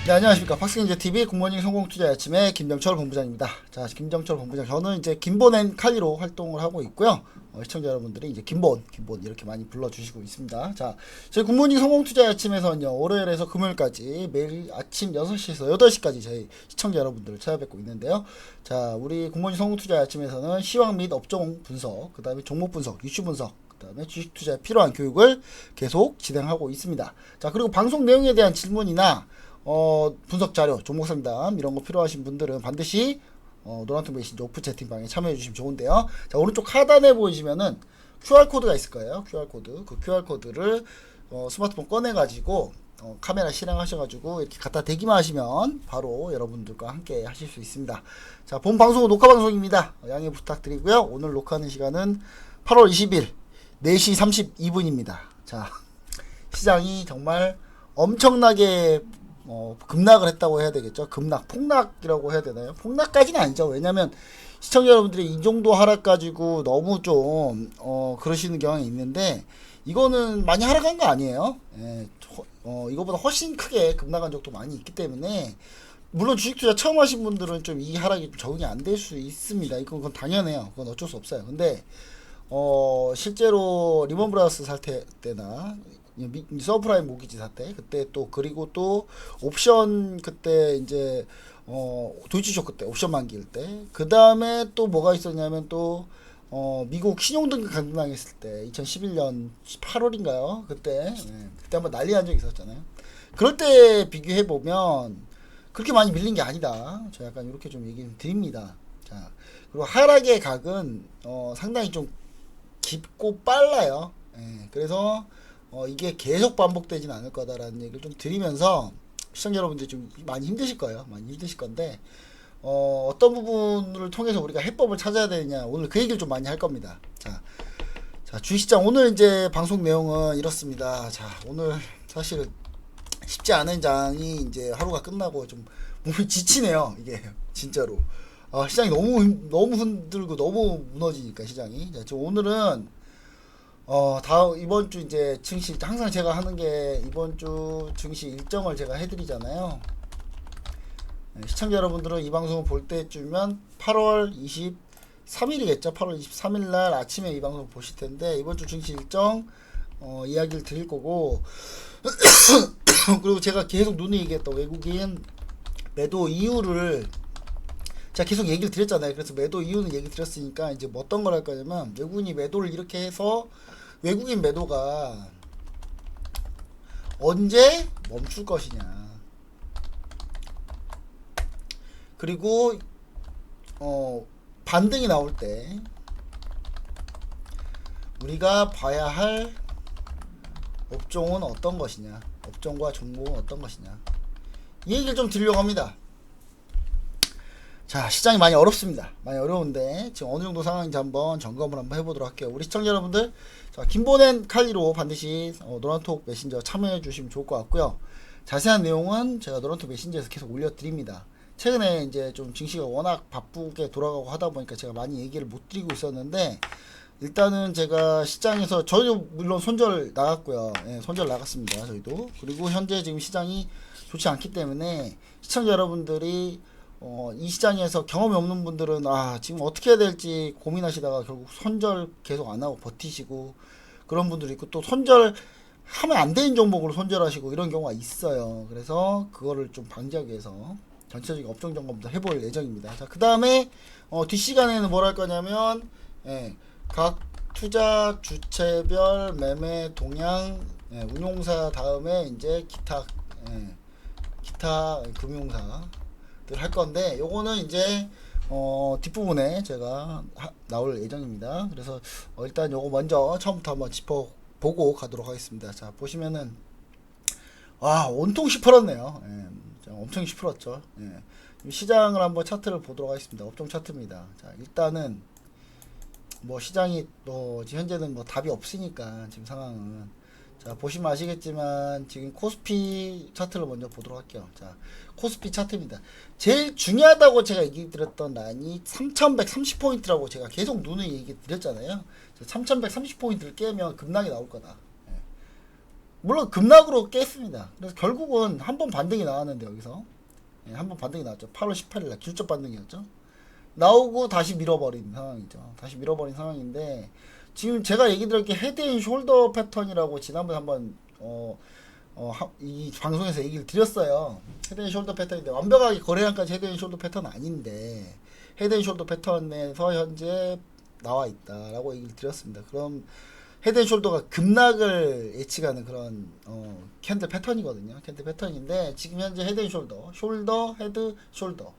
네, 안녕하십니까. 박스경제TV 굿모닝 성공투자 아침의 김정철 본부장입니다. 자, 김정철 본부장. 저는 이제 김본 칼리로 활동을 하고 있고요. 시청자 여러분들이 이제 김본 이렇게 많이 불러주시고 있습니다. 자, 저희 굿모닝 성공투자 아침에서는요, 월요일에서 금요일까지 매일 아침 6시에서 8시까지 저희 시청자 여러분들을 찾아뵙고 있는데요. 자, 우리 굿모닝 성공투자 아침에서는 시황 및 업종 분석, 그 다음에 종목 분석, 이슈 분석, 그 다음에 주식 투자에 필요한 교육을 계속 진행하고 있습니다. 자, 그리고 방송 내용에 대한 질문이나 분석 자료, 종목 상담 이런 거 필요하신 분들은 반드시 노란통 메신저 오프 채팅방에 참여해 주시면 좋은데요. 자, 오른쪽 하단에 보이시면은 QR 코드가 있을 거예요. QR 코드. 그 QR 코드를 스마트폰 꺼내 가지고 카메라 실행하셔 가지고 이렇게 갖다 대기만 하시면 바로 여러분들과 함께 하실 수 있습니다. 자, 본 방송은 녹화 방송입니다. 양해 부탁드리고요. 오늘 녹화하는 시간은 8월 20일 4시 32분입니다. 자, 시장이 정말 엄청나게 급락을 했다고 해야 되겠죠. 폭락이라고 해야 되나요? 폭락까지는 아니죠. 왜냐면 시청자 여러분들이 이 정도 하락 가지고 너무 좀 그러시는 경향이 있는데, 이거는 많이 하락한 거 아니에요. 예, 이거보다 훨씬 크게 급락한 적도 많이 있기 때문에, 물론 주식 투자 처음 하신 분들은 좀 이 하락이 좀 적응이 안 될 수 있습니다. 그건 당연해요. 그건 어쩔 수 없어요. 근데 실제로 리먼 브라더스 사태 때나 서프라임 모기지 사태 그때, 또 그리고 또 옵션 그때 이제 도이치쇼크 때 옵션 만기일 때, 그 다음에 또 뭐가 있었냐면 또 미국 신용등급 강등당했을 때 2011년 8월인가요? 그때 그때 한번 난리 난 적이 있었잖아요. 그럴 때 비교해 보면 그렇게 많이 밀린 게 아니다. 저 약간 이렇게 좀 얘기 드립니다. 자, 그리고 하락의 각은 상당히 좀 깊고 빨라요. 예, 그래서 이게 계속 반복되진 않을 거다라는 얘기를 좀 드리면서, 시청자 여러분들이 좀 많이 힘드실 거예요. 많이 힘드실 건데, 어떤 부분을 통해서 우리가 해법을 찾아야 되느냐, 오늘 그 얘기를 좀 많이 할 겁니다. 자, 주식시장 오늘 이제 방송 내용은 이렇습니다. 자, 오늘 사실 쉽지 않은 장이 이제 하루가 끝나고 좀 몸이 지치네요. 이게 진짜로. 시장이 너무 흔들고 너무 무너지니까 시장이. 자, 지금 오늘은 다음 이번 주 이제 증시, 항상 제가 하는 게 이번 주 증시 일정을 제가 해드리잖아요. 시청자 여러분들은 이 방송을 볼 때쯤이면 8월 23일이겠죠. 8월 23일 날 아침에 이 방송을 보실 텐데, 이번 주 증시 일정 이야기를 드릴 거고 그리고 제가 계속 눈에 얘기했던 외국인 매도 이유를 제가 계속 얘기를 드렸잖아요. 그래서 매도 이유는 얘기 드렸으니까 이제 뭐 어떤 걸 할 거냐면, 외국인이 매도를 이렇게 해서 외국인 매도가 언제 멈출 것이냐, 그리고 반등이 나올 때 우리가 봐야 할 업종은 어떤 것이냐, 업종과 종목은 어떤 것이냐, 이 얘기를 좀 드리려고 합니다. 자, 시장이 많이 어렵습니다. 많이 어려운데 지금 어느 정도 상황인지 한번 점검을 한번 해보도록 할게요. 우리 시청자 여러분들, 자, 김본엔 칼리로 반드시 노란톡 메신저 참여해 주시면 좋을 것 같고요. 자세한 내용은 제가 노란톡 메신저에서 계속 올려드립니다. 최근에 이제 좀 증시가 워낙 바쁘게 돌아가고 하다 보니까 제가 많이 얘기를 못 드리고 있었는데, 일단은 제가 시장에서 저희도 물론 손절 나갔고요. 예, 손절 나갔습니다. 저희도. 그리고 현재 지금 시장이 좋지 않기 때문에 시청자 여러분들이 이 시장에서 경험이 없는 분들은 지금 어떻게 해야 될지 고민하시다가 결국 손절 계속 안 하고 버티시고, 그런 분들이 있고, 또 손절 하면 안 되는 종목으로 손절하시고 이런 경우가 있어요. 그래서 그거를 좀 방지하기 위해서 전체적인 업종 점검도 해볼 예정입니다. 자, 그 다음에 뒷시간에는 뭘 할 거냐면, 각 투자 주체별 매매 동향, 운용사 다음에 이제 기타 금융사 할 건데, 요거는 이제 뒷부분에 제가 나올 예정입니다. 그래서 일단 요거 먼저 처음부터 한번 짚어보고 가도록 하겠습니다. 자, 보시면은 온통 시퍼렇네요. 엄청 시퍼렇죠. 시장을 한번 차트를 보도록 하겠습니다. 업종 차트입니다. 자, 일단은 뭐 시장이 현재는 뭐 답이 없으니까 지금 상황은, 자, 보시면 아시겠지만 지금 코스피 차트를 먼저 보도록 할게요. 자, 코스피 차트입니다. 제일 중요하다고 제가 얘기 드렸던 라인이 3130포인트라고 제가 계속 눈에 얘기 드렸잖아요. 3130포인트를 깨면 급락이 나올 거다. 물론 급락으로 깼습니다. 그래서 결국은 한 번 반등이 나왔는데 여기서 한 번 반등이 나왔죠. 8월 18일날 기술적 반등이었죠. 나오고 다시 밀어버린 상황이죠. 다시 밀어버린 상황인데 지금 제가 얘기 드릴 게 헤드앤숄더 패턴이라고 지난번에 한번 이 방송에서 얘기를 드렸어요. 헤드앤숄더 패턴인데 완벽하게 거래량까지 헤드앤숄더 패턴 아닌데 헤드앤숄더 패턴에서 현재 나와 있다라고 얘기를 드렸습니다. 그럼 헤드앤숄더가 급락을 예측하는 그런 캔들 패턴이거든요. 캔들 패턴인데 지금 현재 헤드앤숄더, 숄더, 헤드, 숄더,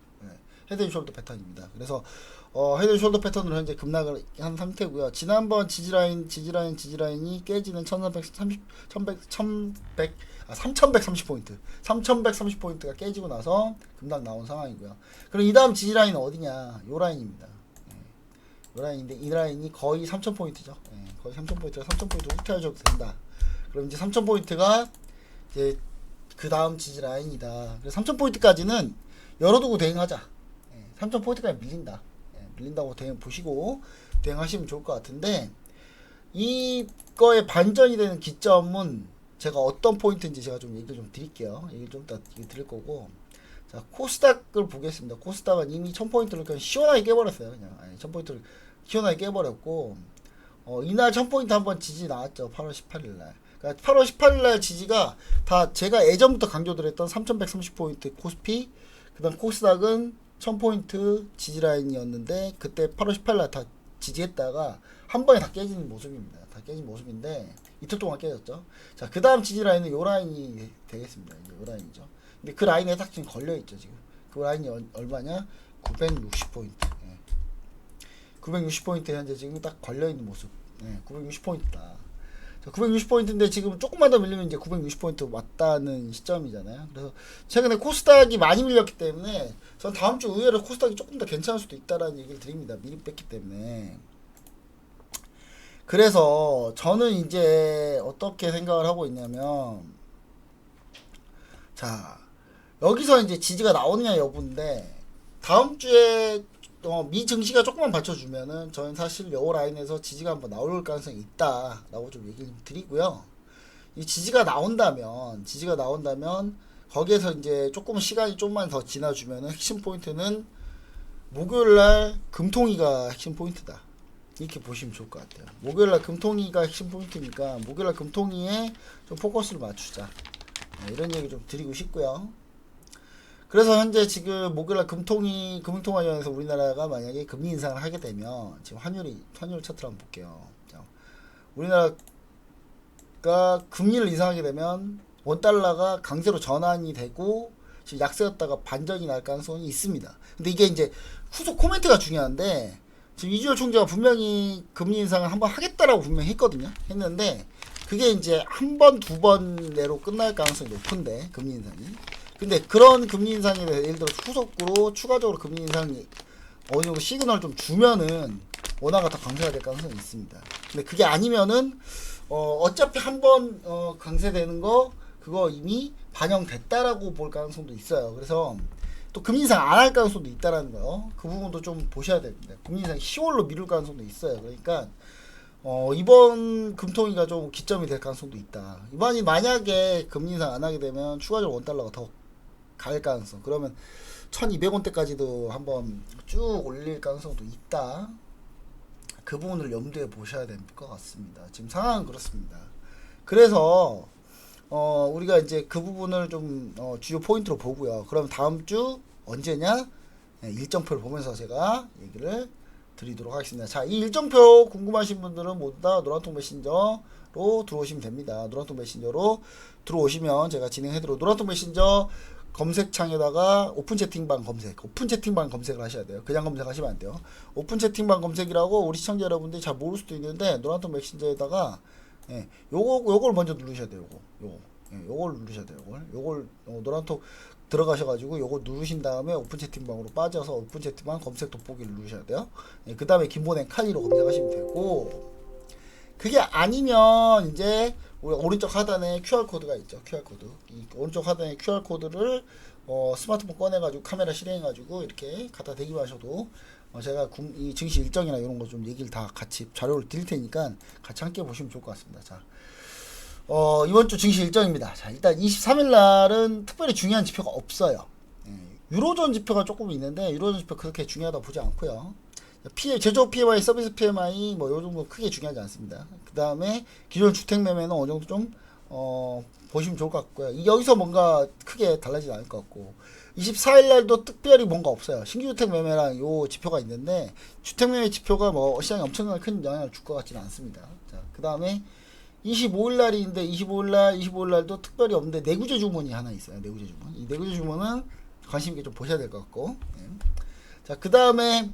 헤드앤숄더 패턴입니다. 그래서 헤드앤숄더 패턴으로 현재 급락을 한 상태고요. 지난번 지지라인이 깨지는 3130포인트 3130포인트가 깨지고 나서 급락 나온 상황이고요. 그럼 이 다음 지지라인은 어디냐? 요 라인입니다. 요 라인인데 이 라인이 거의 3000포인트죠. 거의 3000포인트가 3000포인트 후퇴하셔도 된다. 그럼 이제 3000포인트가 이제 그 다음 지지라인이다. 그래서 3000포인트까지는 열어두고 대응하자. 3000포인트까지 밀린다. 밀린다고 보시고 대응하시면 좋을 것 같은데 이거의 반전이 되는 기점은 제가 어떤 포인트인지 제가 좀 얘기를 좀 드릴게요. 얘기를 좀 이따 드릴 거고. 자, 코스닥을 보겠습니다. 코스닥은 이미 1000포인트를 그냥 시원하게 깨버렸어요. 그냥 1000포인트를 시원하게 깨버렸고 이날 1000포인트 한번 지지 나왔죠. 8월 18일날. 그러니까 8월 18일날 지지가 다 제가 예전부터 강조드렸던 3130포인트 코스피, 그 다음 코스닥은 1000포인트 지지라인이었는데 그때 8월 18일날 다 지지했다가 한 번에 다 깨지는 모습입니다. 다 깨진 모습인데 이틀 동안 깨졌죠. 자, 그 다음 지지라인은 요 라인이 되겠습니다. 이제 요 라인이죠. 근데 그 라인에 딱 지금 걸려있죠. 지금 그 라인이 얼마냐? 960포인트. 960포인트 현재 지금 딱 걸려있는 모습. 960포인트다. 960포인트인데 지금 조금만 더 밀리면 이제 960포인트 왔다는 시점이잖아요. 그래서 최근에 코스닥이 많이 밀렸기 때문에 전 다음 주 의외로 코스닥이 조금 더 괜찮을 수도 있다라는 얘기를 드립니다. 미리 뺐기 때문에. 그래서 저는 이제 어떻게 생각을 하고 있냐면, 자, 여기서 이제 지지가 나오느냐 여부인데 다음 주에 미 증시가 조금만 받쳐주면은 저는 사실 요 라인에서 지지가 한번 나올 가능성이 있다라고 좀 얘기를 드리고요. 이 지지가 나온다면 거기에서 이제 조금 시간이 좀만 더 지나주면은 핵심 포인트는 목요일날 금통위가 핵심 포인트다. 이렇게 보시면 좋을 것 같아요. 목요일날 금통위가 핵심 포인트니까 목요일날 금통위에 좀 포커스를 맞추자. 이런 얘기 좀 드리고 싶고요. 그래서 현재 지금 목요일날 금융통화위원회에서 우리나라가 만약에 금리 인상을 하게 되면 지금 환율 차트를 한번 볼게요. 자, 우리나라가 금리를 인상하게 되면 원달러가 강세로 전환이 되고 지금 약세였다가 반전이 날 가능성이 있습니다. 근데 이게 이제 후속 코멘트가 중요한데 지금 이주열 총재가 분명히 금리 인상을 한번 하겠다라고 분명히 했는데 그게 이제 한 번, 두 번 내로 끝날 가능성이 높은데 금리 인상이. 근데 그런 금리 인상에 대해서 예를 들어 후속으로 추가적으로 금리 인상이 어느 정도 시그널을 좀 주면은 원화가 더 강세가 될 가능성이 있습니다. 근데 그게 아니면은 어차피 한번 강세되는 거 그거 이미 반영됐다라고 볼 가능성도 있어요. 그래서 또 금리 인상 안 할 가능성도 있다라는 거요. 그 부분도 좀 보셔야 됩니다. 금리 인상 10월로 미룰 가능성도 있어요. 그러니까 이번 금통위가 좀 기점이 될 가능성도 있다. 이번이 만약에 금리 인상 안 하게 되면 추가적으로 원달러가 더 갈 가능성. 그러면 1200원대까지도 한번 쭉 올릴 가능성도 있다. 그 부분을 염두에 보셔야 될 것 같습니다. 지금 상황은 그렇습니다. 그래서 우리가 이제 그 부분을 좀 주요 포인트로 보고요. 그럼 다음 주 언제냐? 일정표를 보면서 제가 얘기를 드리도록 하겠습니다. 자, 이 일정표 궁금하신 분들은 모두 다 노란통 메신저로 들어오시면 됩니다. 노란통 메신저로 들어오시면 제가 진행해드리고, 노란통 메신저 검색창에다가 오픈 채팅방 검색을 하셔야 돼요. 그냥 검색하시면 안 돼요. 오픈 채팅방 검색이라고 우리 시청자 여러분들이 잘 모를 수도 있는데 노란통 메신저에다가 요걸 먼저 누르셔야 돼요. 요걸 누르셔야 돼요. 요걸 노란통 들어가셔가지고 요거 누르신 다음에 오픈 채팅방으로 빠져서 오픈 채팅방 검색 돋보기를 누르셔야 돼요. 그 다음에 김보냉 카니로 검색하시면 되고, 그게 아니면 이제 우리 오른쪽 하단에 QR코드가 있죠. QR코드. 이 오른쪽 하단에 QR코드를 스마트폰 꺼내가지고 카메라 실행해가지고 이렇게 갖다 대기만 하셔도 제가 이 증시 일정이나 이런 거 좀 얘기를 다 같이 자료를 드릴 테니까 같이 함께 보시면 좋을 것 같습니다. 자, 이번 주 증시 일정입니다. 자, 일단 23일 날은 특별히 중요한 지표가 없어요. 유로존 지표가 조금 있는데 유로존 지표 그렇게 중요하다고 보지 않고요. 제조업 PMI, 서비스 PMI 뭐 요 정도 크게 중요하지 않습니다. 그 다음에 기존 주택 매매는 어느 정도 좀 보시면 좋을 것 같고요. 여기서 뭔가 크게 달라지지 않을 것 같고 24일 날도 특별히 뭔가 없어요. 신규 주택 매매랑 요 지표가 있는데 주택 매매 지표가 뭐 시장에 엄청나게 큰 영향을 줄 것 같지는 않습니다. 자, 그 다음에 25일 날인데 25일 날도 특별히 없는데 내구재 주문이 하나 있어요. 내구재 주문. 이 내구재 주문은 관심 있게 좀 보셔야 될 것 같고. 자, 그 다음에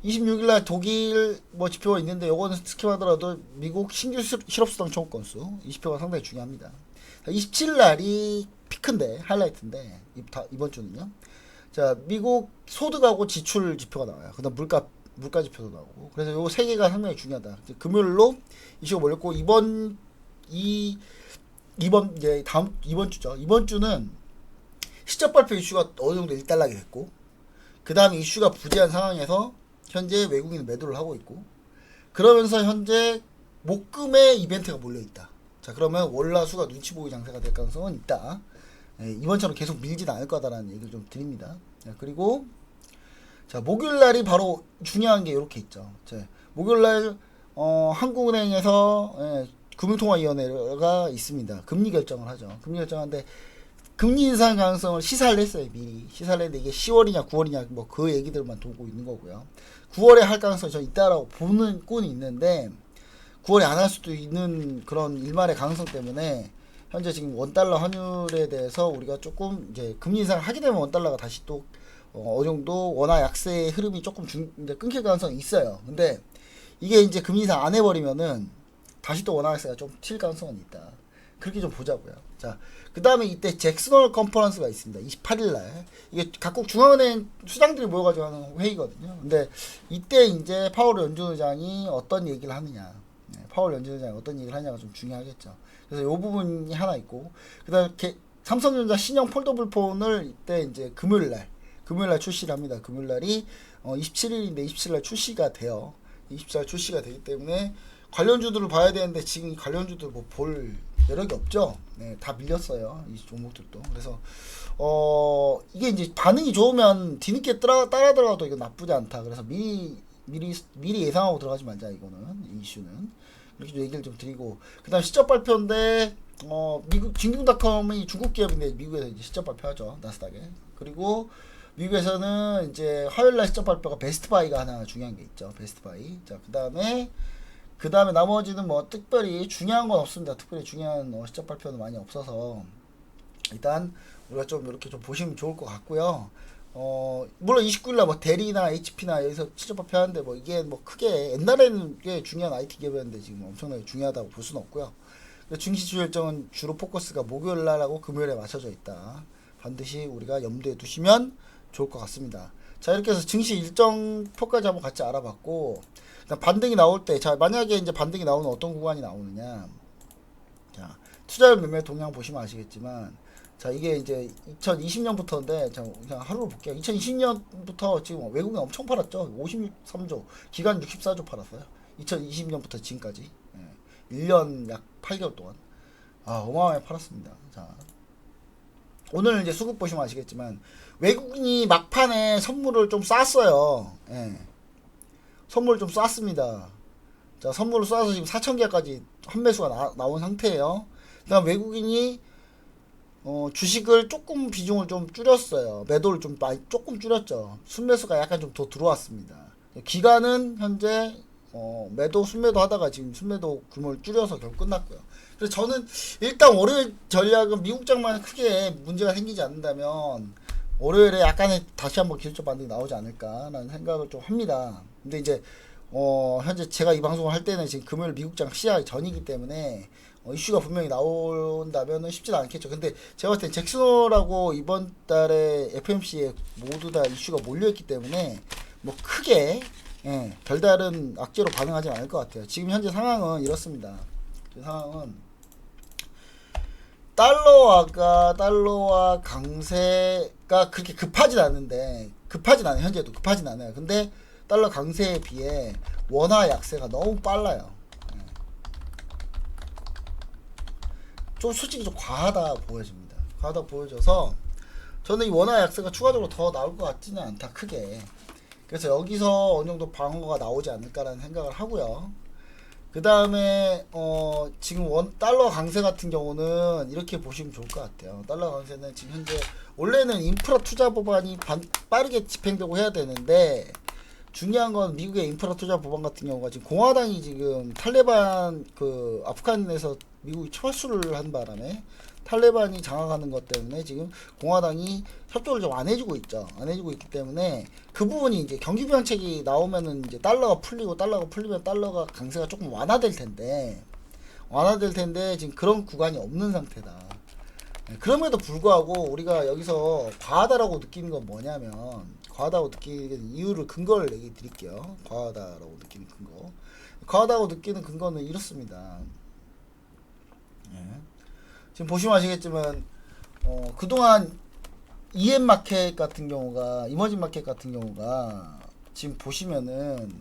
26일 날 독일 뭐 지표가 있는데 요거는 스킵하더라도 미국 신규 실업수당 청구 건수 이 지표가 상당히 중요합니다. 27일 날이 피크인데 하이라이트인데 이번 주는요. 자, 미국 소득하고 지출 지표가 나와요. 그다음 물가 지표도 나오고. 그래서 요 세 개가 상당히 중요하다. 금요일로 이슈가 몰렸고 이번 주죠. 이번 주는 실적 발표 이슈가 어느 정도 일단락이 됐고, 그 다음에 이슈가 부재한 상황에서 현재 외국인은 매도를 하고 있고, 그러면서 현재 목금의 이벤트가 몰려 있다. 자, 그러면 월화수가 눈치 보기 장세가 될 가능성은 있다. 이번처럼 계속 밀지는 않을 거다라는 얘기를 좀 드립니다. 자, 그리고 자, 목요일 날이 바로 중요한 게 이렇게 있죠. 자, 목요일 날 한국은행에서 금융통화위원회가 있습니다. 금리 결정을 하죠. 금리 결정하는데 금리 인상 가능성을 시사를 했어요. 미리 시사를 했는데 이게 10월이냐 9월이냐 뭐 그 얘기들만 돌고 있는 거고요. 9월에 할 가능성이 저 있다라고 보는 꾼이 있는데 9월에 안 할 수도 있는 그런 일말의 가능성 때문에 현재 지금 원달러 환율에 대해서 우리가 조금 이제 금리 인상을 하게 되면 원달러가 다시 또 어느 정도 원화 약세의 흐름이 조금 이제 끊길 가능성이 있어요. 근데 이게 이제 금리 인상 안 해버리면은 다시 또 원화 약세가 좀 튈 가능성은 있다. 그렇게 좀 보자고요. 자, 그 다음에 이때 잭슨홀 컨퍼런스가 있습니다. 28일날. 이게 각국 중앙은행 수장들이 모여가지고 하는 회의거든요. 근데 이때 이제 파월 연준의장이 어떤 얘기를 하느냐. 파월 연준의장이 어떤 얘기를 하냐가 좀 중요하겠죠. 그래서 요 부분이 하나 있고, 그 다음에 삼성전자 신형 폴더블 폰을 이때 이제 금요일날 출시를 합니다. 금요일날이 27일인데 27일 출시가 돼요. 24일 출시가 되기 때문에 관련주들을 봐야 되는데 지금 이 관련주들 뭐 볼 여력이 없죠. 네, 다 밀렸어요. 이 종목들도. 그래서 이게 이제 반응이 좋으면 뒤늦게 따라 들어가도 이거 나쁘지 않다. 그래서 미리 예상하고 들어가지 말자. 이거는 이 이슈는 이렇게 좀 얘기를 좀 드리고, 그다음 실적 발표인데 미국 진균닷컴이 중국 기업인데 미국에서 이제 실적 발표하죠. 나스닥에. 그리고 미국에서는 이제 화요일날 실적 발표가 베스트바이가 하나 중요한 게 있죠. 베스트바이. 자, 그 다음에 나머지는 뭐 특별히 중요한 건 없습니다. 특별히 중요한 실적 발표는 많이 없어서 일단 우리가 좀 이렇게 좀 보시면 좋을 것 같고요. 물론 29일날 뭐 대리나 HP나 여기서 실적 발표하는데 뭐 이게 뭐 크게 옛날에는 꽤 중요한 IT 기업이었는데 지금 엄청나게 중요하다고 볼 수는 없고요. 증시 주요 일정은 주로 포커스가 목요일날하고 금요일에 맞춰져 있다. 반드시 우리가 염두에 두시면 좋을 것 같습니다. 자, 이렇게 해서 증시 일정 표까지 한번 같이 알아봤고, 반등이 나올 때, 자, 만약에 이제 반등이 나오는 어떤 구간이 나오느냐. 자, 투자율 매매 동향 보시면 아시겠지만, 자, 이게 이제 2020년부터인데, 자, 그냥 하루로 볼게요. 2020년부터 지금 외국인 엄청 팔았죠. 53조, 기간 64조 팔았어요. 2020년부터 지금까지. 1년 약 8개월 동안. 어마어마하게 팔았습니다. 자, 오늘 이제 수급 보시면 아시겠지만, 외국인이 막판에 선물을 좀 쐈어요. 선물 좀 쐈습니다. 자, 선물을 쏴서 지금 4,000개까지 환매수가 나온 상태예요. 그다음 외국인이 주식을 조금 비중을 좀 줄였어요. 매도를 좀 조금 줄였죠. 순매수가 약간 좀 더 들어왔습니다. 기간은 현재 매도 순매도 하다가 지금 순매도 규모를 줄여서 결국 끝났고요. 그래서 저는 일단 월요일 전략은 미국장만 크게 문제가 생기지 않는다면 월요일에 약간의 다시 한번 기술적 반등이 나오지 않을까라는 생각을 좀 합니다. 근데 이제 현재 제가 이 방송을 할 때는 지금 금요일 미국장 시작 전이기 때문에 이슈가 분명히 나온다면은 쉽지는 않겠죠. 근데 제가 봤을 때 잭슨홀하고 이번 달에 FMC에 모두 다 이슈가 몰려있기 때문에 뭐 크게 별다른 악재로 반응하지 않을 것 같아요. 지금 현재 상황은 이렇습니다. 그 상황은 달러와 강세가 그렇게 급하진 않은데, 현재도 급하진 않아요. 근데 달러 강세에 비해 원화 약세가 너무 빨라요. 좀 솔직히 좀 과하다 보여집니다. 과하다 보여져서 저는 이 원화 약세가 추가적으로 더 나올 것 같지는 않다, 크게. 그래서 여기서 어느 정도 방어가 나오지 않을까라는 생각을 하고요. 그 다음에 지금 달러 강세 같은 경우는 이렇게 보시면 좋을 것 같아요. 달러 강세는 지금 현재 원래는 인프라 투자 법안이 빠르게 집행되고 해야 되는데, 중요한 건 미국의 인프라 투자 법안 같은 경우가 지금 공화당이 지금 탈레반 그 아프간에서 미국이 철수를 한 바람에 탈레반이 장악하는 것 때문에 지금 공화당이 협조를 좀 안 해주고 있죠. 안 해주고 있기 때문에 그 부분이 이제 경기부양책이 나오면은 이제 달러가 풀리면 달러가 강세가 조금 완화될 텐데 지금 그런 구간이 없는 상태다. 그럼에도 불구하고 우리가 여기서 과하다라고 느끼는 건 뭐냐면, 과하다고 느끼는 이유를 근거를 얘기 드릴게요. 과하다라고 느끼는 근거. 과하다고 느끼는 근거는 이렇습니다. 예. 지금 보시면 아시겠지만 그동안 EM 마켓 같은 경우가, 이머징 마켓 같은 경우가 지금 보시면은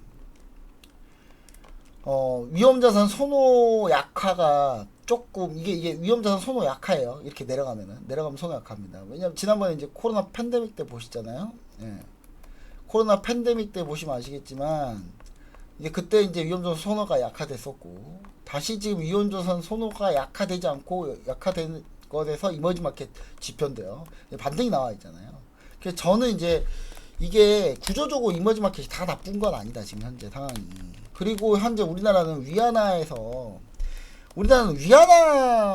위험자산 선호 약화가 조금 이게 위험자산 선호 약화예요. 이렇게 내려가면 선호 약화입니다. 왜냐면 지난번에 이제 코로나 팬데믹 때 보시잖아요. 예. 코로나 팬데믹 때 보시면 아시겠지만 이제 그때 이제 위험자산 선호가 약화됐었고, 다시 지금 위험자산 선호가 약화되지 않고 약화된 것에서 이머징 마켓 지표인데요. 반등이 나와 있잖아요. 그래서 저는 이제 이게 구조적으로 이머징 마켓이 다 나쁜 건 아니다, 지금 현재 상황이. 그리고 현재 우리나라는 위안화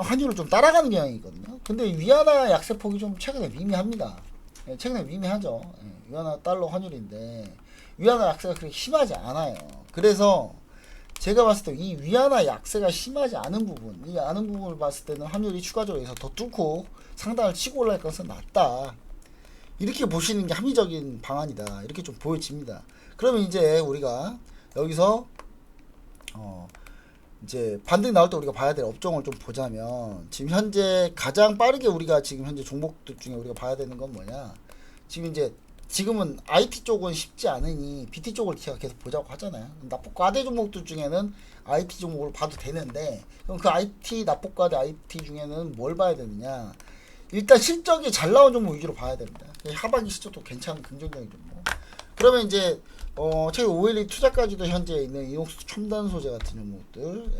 환율을 좀 따라가는 경향이거든요. 근데 위안화 약세폭이 좀 최근에 미미합니다. 최근에 미미하죠. 위안화 달러 환율인데 위안화 약세가 그렇게 심하지 않아요. 그래서 제가 봤을 때 이 위안화 약세가 심하지 않은 부분을 봤을 때는 환율이 추가적으로 해서 더 뚫고 상단을 치고 올라갈 가능성이 낮다, 이렇게 보시는 게 합리적인 방안이다, 이렇게 좀 보여집니다. 그러면 이제 우리가 여기서 이제 반등이 나올 때 우리가 봐야 될 업종을 좀 보자면, 지금 현재 가장 빠르게 우리가 지금 현재 종목들 중에 우리가 봐야 되는 건 뭐냐, 지금은 IT 쪽은 쉽지 않으니 BT 쪽을 제가 계속 보자고 하잖아요. 납폭과대 종목들 중에는 IT 종목을 봐도 되는데, 그럼 그 납폭과대 IT 중에는 뭘 봐야 되느냐, 일단 실적이 잘 나온 종목 위주로 봐야 됩니다. 하반기 실적도 괜찮은 긍정적인 종목. 그러면 이제 최근 512 투자까지도 현재 있는 이옥수 첨단 소재 같은 종목들,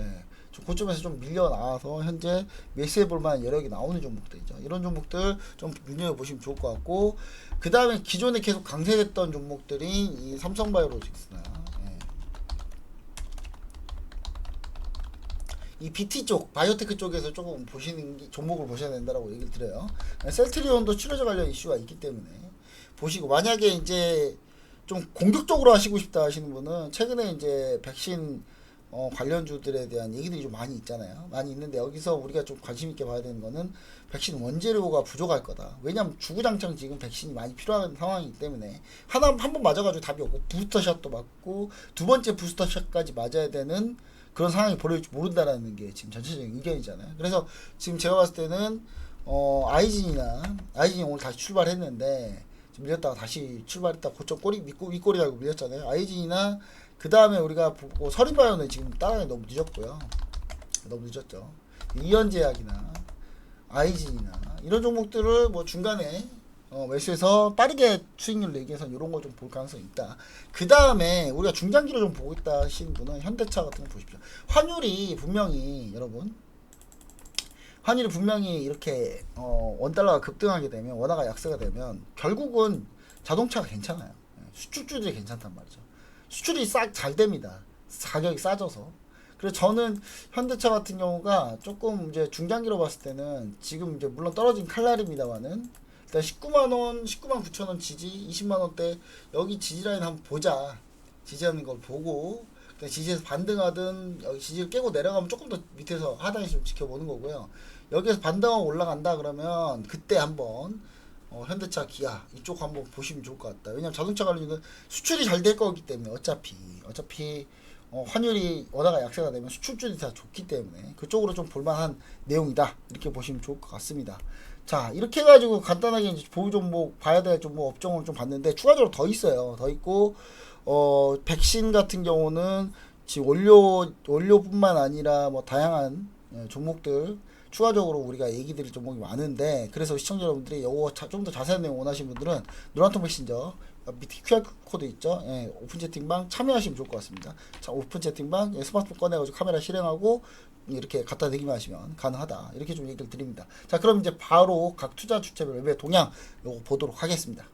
좀 고점에서 좀 밀려 나와서 현재 매수해 볼 만한 여력이 나오는 종목들이죠. 이런 종목들 좀 눈여겨 보시면 좋을 것 같고, 그 다음에 기존에 계속 강세됐던 종목들이 이 삼성바이오로직스나 이 BT 쪽, 바이오테크 쪽에서 조금 종목을 보셔야 된다라고 얘기를 드려요. 셀트리온도 치료제 관련 이슈가 있기 때문에 보시고, 만약에 이제 좀 공격적으로 하시고 싶다 하시는 분은 최근에 이제 백신 관련주들에 대한 얘기들이 좀 많이 있잖아요. 많이 있는데 여기서 우리가 좀 관심 있게 봐야 되는 거는 백신 원재료가 부족할 거다. 왜냐면 주구장창 지금 백신이 많이 필요한 상황이기 때문에 한 번 맞아가지고 답이 없고 부스터샷도 맞고 두 번째 부스터샷까지 맞아야 되는 그런 상황이 벌어질 줄 모른다라는 게 지금 전체적인 의견이잖아요. 그래서 지금 제가 봤을 때는 아이진이 오늘 다시 출발했는데 밀렸다가 다시 출발했다 고점 윗꼬리 달고 밀렸잖아요. 아이진이나 그 다음에 우리가 보고 서린바이오는 지금 따라가기 너무 늦었고요. 너무 늦었죠. 이현제약이나 아이진이나 이런 종목들을 뭐 중간에 매수해서 빠르게 수익률 내기 위해서 이런 거 좀 볼 가능성이 있다. 그 다음에 우리가 중장기로 좀 보고 있다 하시는 분은 현대차 같은 거 보십시오. 환율이 분명히 이렇게 원달러가 급등하게 되면, 원화가 약세가 되면 결국은 자동차가 괜찮아요. 수출주들이 괜찮단 말이죠. 수출이 잘 됩니다. 가격이 싸져서. 그래서 저는 현대차 같은 경우가 조금 이제 중장기로 봤을 때는 지금 이제 물론 떨어진 칼날입니다만은 일단 19만원, 19만 9천원 지지, 20만원대 여기 지지라인 한번 보자. 지지하는 걸 보고 지지에서 반등하든 여기 지지를 깨고 내려가면 조금 더 밑에서 하단에서 좀 지켜보는 거고요. 여기에서 반등하고 올라간다 그러면 그때 한번 현대차, 기아 이쪽 한번 보시면 좋을 것 같다. 왜냐면 자동차 관련주는 수출이 잘 될 거기 때문에 어차피 환율이 워낙 약세가 되면 수출줄이 다 좋기 때문에 그쪽으로 좀 볼만한 내용이다, 이렇게 보시면 좋을 것 같습니다. 자, 이렇게 해가지고 간단하게 이제 보유 종목 봐야 될 종목 업종을 좀 봤는데 추가적으로 더 있어요. 더 있고 백신 같은 경우는 지금 원료뿐만 아니라 뭐 다양한 종목들 추가적으로 우리가 얘기 드릴 종목이 많은데, 그래서 시청자 여러분들이 이거 좀 더 자세한 내용 원하시는 분들은 누란통 메신저 밑에 QR 코드 있죠. 오픈 채팅방 참여하시면 좋을 것 같습니다. 자, 오픈 채팅방 스마트폰 꺼내가지고 카메라 실행하고 이렇게 갖다 대기만 하시면 가능하다, 이렇게 좀 얘기를 드립니다. 자, 그럼 이제 바로 각 투자 주체별 매매 동향 요거 보도록 하겠습니다.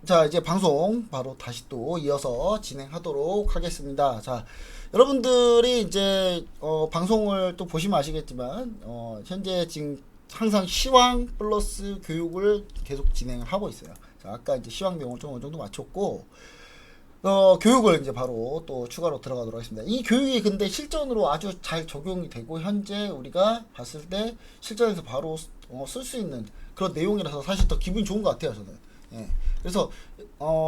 자, 이제 방송 바로 다시 또 이어서 진행하도록 하겠습니다. 자, 여러분들이 이제 방송을 또 보시면 아시겠지만 현재 지금 항상 시황 플러스 교육을 계속 진행을 하고 있어요. 자, 아까 이제 시황 내용을 좀 어느 정도 마쳤고 교육을 이제 바로 또 추가로 들어가도록 하겠습니다. 이 교육이 근데 실전으로 아주 잘 적용이 되고 현재 우리가 봤을 때 실전에서 바로 쓸 수 있는 그런 내용이라서 사실 더 기분이 좋은 것 같아요, 저는. 예. 그래서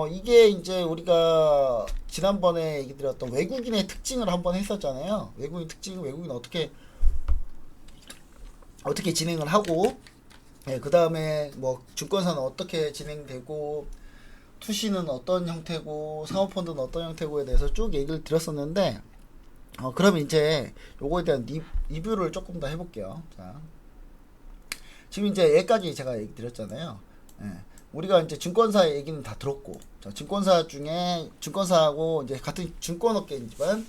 이게 이제 우리가 지난번에 얘기 드렸던 외국인의 특징을 한번 했었잖아요. 외국인 특징, 외국인 어떻게 진행을 하고, 예, 그 다음에 뭐 증권사는 어떻게 진행되고, 투시는 어떤 형태고, 사모펀드는 어떤 형태고에 대해서 쭉 얘기를 드렸었는데, 그러면 이제 요거에 대한 리뷰를 조금 더 해볼게요. 자, 지금 이제 여기까지 제가 얘기 드렸잖아요. 예. 우리가 이제 증권사 얘기는 다 들었고, 자, 증권사 중에 증권사하고 이제 같은 증권업계이지만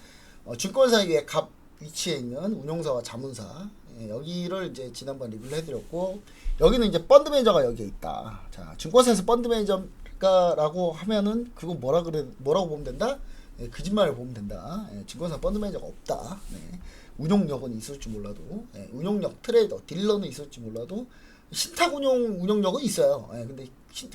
증권사 위에 갑 위치에 있는 운용사와 자문사, 예, 여기를 이제 지난번 리뷰를 해드렸고, 여기는 이제 펀드 매니저가 여기에 있다. 자, 증권사에서 펀드 매니저가라고 하면은 그거 뭐라고 보면 된다? 예, 거짓말을 보면 된다. 예, 증권사 펀드 매니저가 없다. 네. 운용력은 있을지 몰라도, 예, 운용력 트레이더 딜러는 있을지 몰라도 신탁 운용력은 있어요. 예, 근데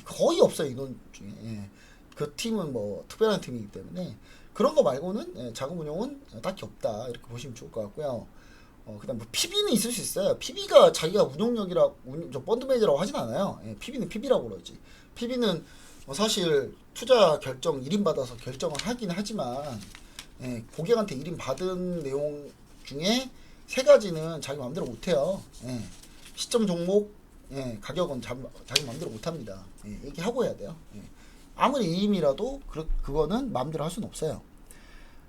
거의 없어요, 인원 중에. 예. 그 팀은 뭐 특별한 팀이기 때문에 그런 거 말고는, 예, 자금 운용은 딱히 없다, 이렇게 보시면 좋을 것 같고요. 그다음 뭐 PB는 있을 수 있어요. PB가 자기가 저 펀드 매니저라고 하진 않아요. 예, PB는 PB라고 그러지. PB는 사실 투자 결정 1인 받아서 결정을 하긴 하지만, 예, 고객한테 1인 받은 내용 중에 3가지는 자기 마음대로 못해요. 예, 시점 종목, 예, 가격은 자기 마음대로 못합니다. 예, 얘기하고 해야 돼요. 예. 아무리 2임이라도 그거는 마음대로 할 수는 없어요.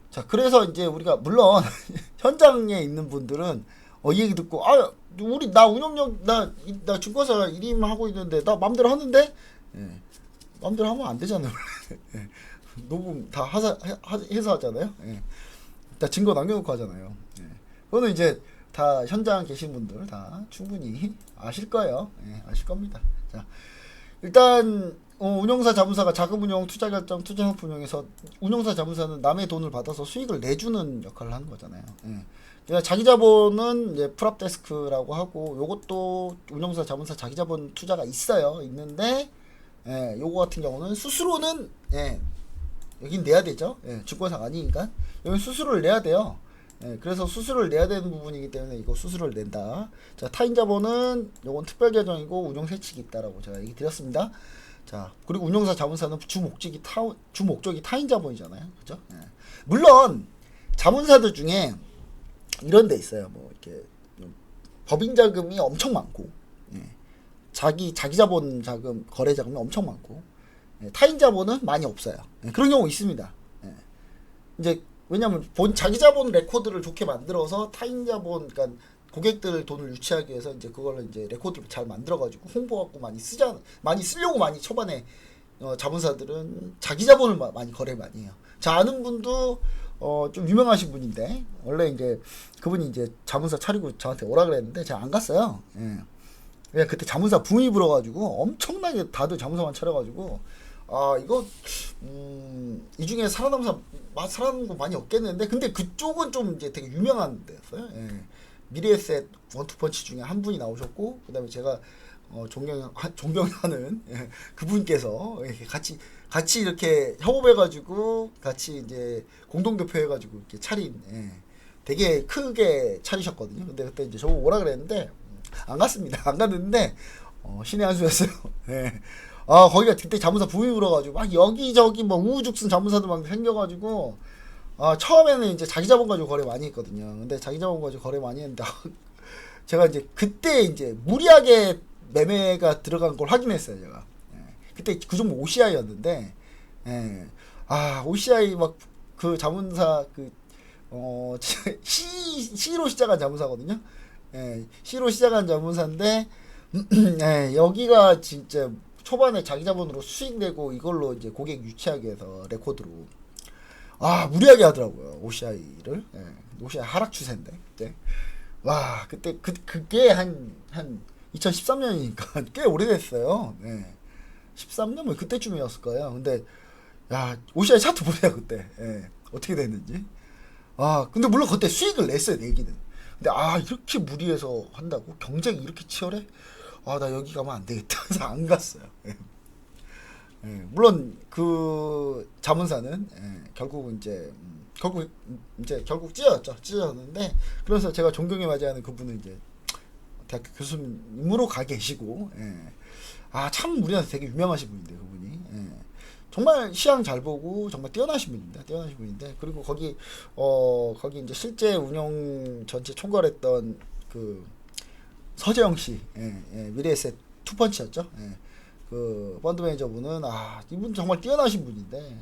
자, 그래서 이제 우리가 물론 현장에 있는 분들은 이 얘기 듣고, 나 운영력, 나 증권사 1임 하고 있는데 나 마음대로 하는데, 예, 마음대로 하면 안 되잖아요. 예, 녹음 다 해서 하잖아요. 예, 다 증거 남겨놓고 하잖아요. 예, 그거는 이제 다 현장 계신 분들 다 충분히 아실 거예요. 예, 아실 겁니다. 자, 일단 운용사 자문사가 자금운용, 투자결정, 투자상품 운용에서 운용사 자문사는 남의 돈을 받아서 수익을 내주는 역할을 하는 거잖아요. 예. 그러니까 자기자본은 이제 프랍데스크라고 하고, 요것도 운용사 자문사 자기자본 투자가 있는데, 예, 요거 같은 경우는 수수료는, 예, 여긴 내야 되죠. 예, 증권사가 아니니까 여기 수수료를 내야 돼요. 예, 그래서 수수료를 내야 되는 부분이기 때문에 이거 수수료를 낸다. 자, 타인자본은 요건 특별계정이고 운용 세칙이 있다라고 제가 얘기 드렸습니다. 자, 그리고 운용사 자문사는 주목적이 타인자본이잖아요. 그죠? 예. 물론 자문사들 중에 이런 데 있어요. 뭐 이렇게 법인자금이 엄청 많고, 예, 자기 자본 자금, 거래 자금이 엄청 많고, 예, 타인자본은 많이 없어요. 예, 그런 경우 있습니다. 예. 이제 왜냐면 자기 자본 레코드를 좋게 만들어서 타인자본, 그러니까 고객들 돈을 유치하기 위해서 이제 그걸로 이제 레코드를 잘 만들어가지고 홍보하고 많이 쓰려고 많이 초반에 자본사들은 자기 자본을 많이 거래 많이 해요. 자, 아는 분도 좀 유명하신 분인데, 원래 이제 그분이 이제 자문사 차리고 저한테 오라 그랬는데 제가 안 갔어요. 예. 그냥 그때 자문사 붐이 불어가지고 엄청나게 다들 자문사만 차려가지고, 이거 이 중에 살아남는 거 많이 없겠는데, 근데 그쪽은 좀 이제 되게 유명한 데였어요. 예. 미래에셋 원투펀치 중에 한 분이 나오셨고, 그다음에 제가 존경하는, 예, 그분께서 이렇게 같이 같이 이렇게 협업해가지고 같이 이제 공동대표 해가지고 이렇게 차린 되게 크게 차리셨거든요. 근데 그때 이제 저보고 오라 그랬는데 안 갔습니다. 안 갔는데 신의 한 수였어요. 예. 아 거기가 그때 자문사 붐이 불어가지고 막 여기저기 뭐 우후죽순 자문사도 막 생겨가지고 처음에는 이제 자기 자본 가지고 거래 많이 했거든요. 근데 자기 자본 가지고 거래 많이 했는데 제가 이제 그때 이제 무리하게 매매가 들어간 걸 확인했어요. 제가 그때 그 종목 OCI였는데 OCI 막 그 자문사 C로 시작한 자문사거든요. C로 시작한 자문사인데 여기가 진짜 초반에 자기 자본으로 수익 내고 이걸로 이제 고객 유치하기 위해서 레코드로 무리하게 하더라고요. OCI를. OCI 하락 추세인데 그때. 와 그때 그게 한 2013년이니까 꽤 오래됐어요. 13년 뭐 그때쯤이었을 거예요. 근데 야 OCI 차트 보세요 그때. 어떻게 됐는지. 근데 물론 그때 수익을 냈어요. 내기는. 근데 이렇게 무리해서 한다고? 경쟁이 이렇게 치열해? 나 여기 가면 안 되겠다. 그래서 안 갔어요. 물론 그 자문사는 결국은 결국 찢어졌는데 그래서 제가 존경에 맞이하는 그분은 이제 대학교 교수님으로 가 계시고 참 우리나라에서 되게 유명하신 분인데 그분이 정말 시향 잘 보고 정말 뛰어나신 분인데 그리고 거기 이제 실제 운영 전체 총괄했던 그 서재영 씨 미래에셋 투펀치였죠. 그 펀드 매니저분은 이분 정말 뛰어나신 분인데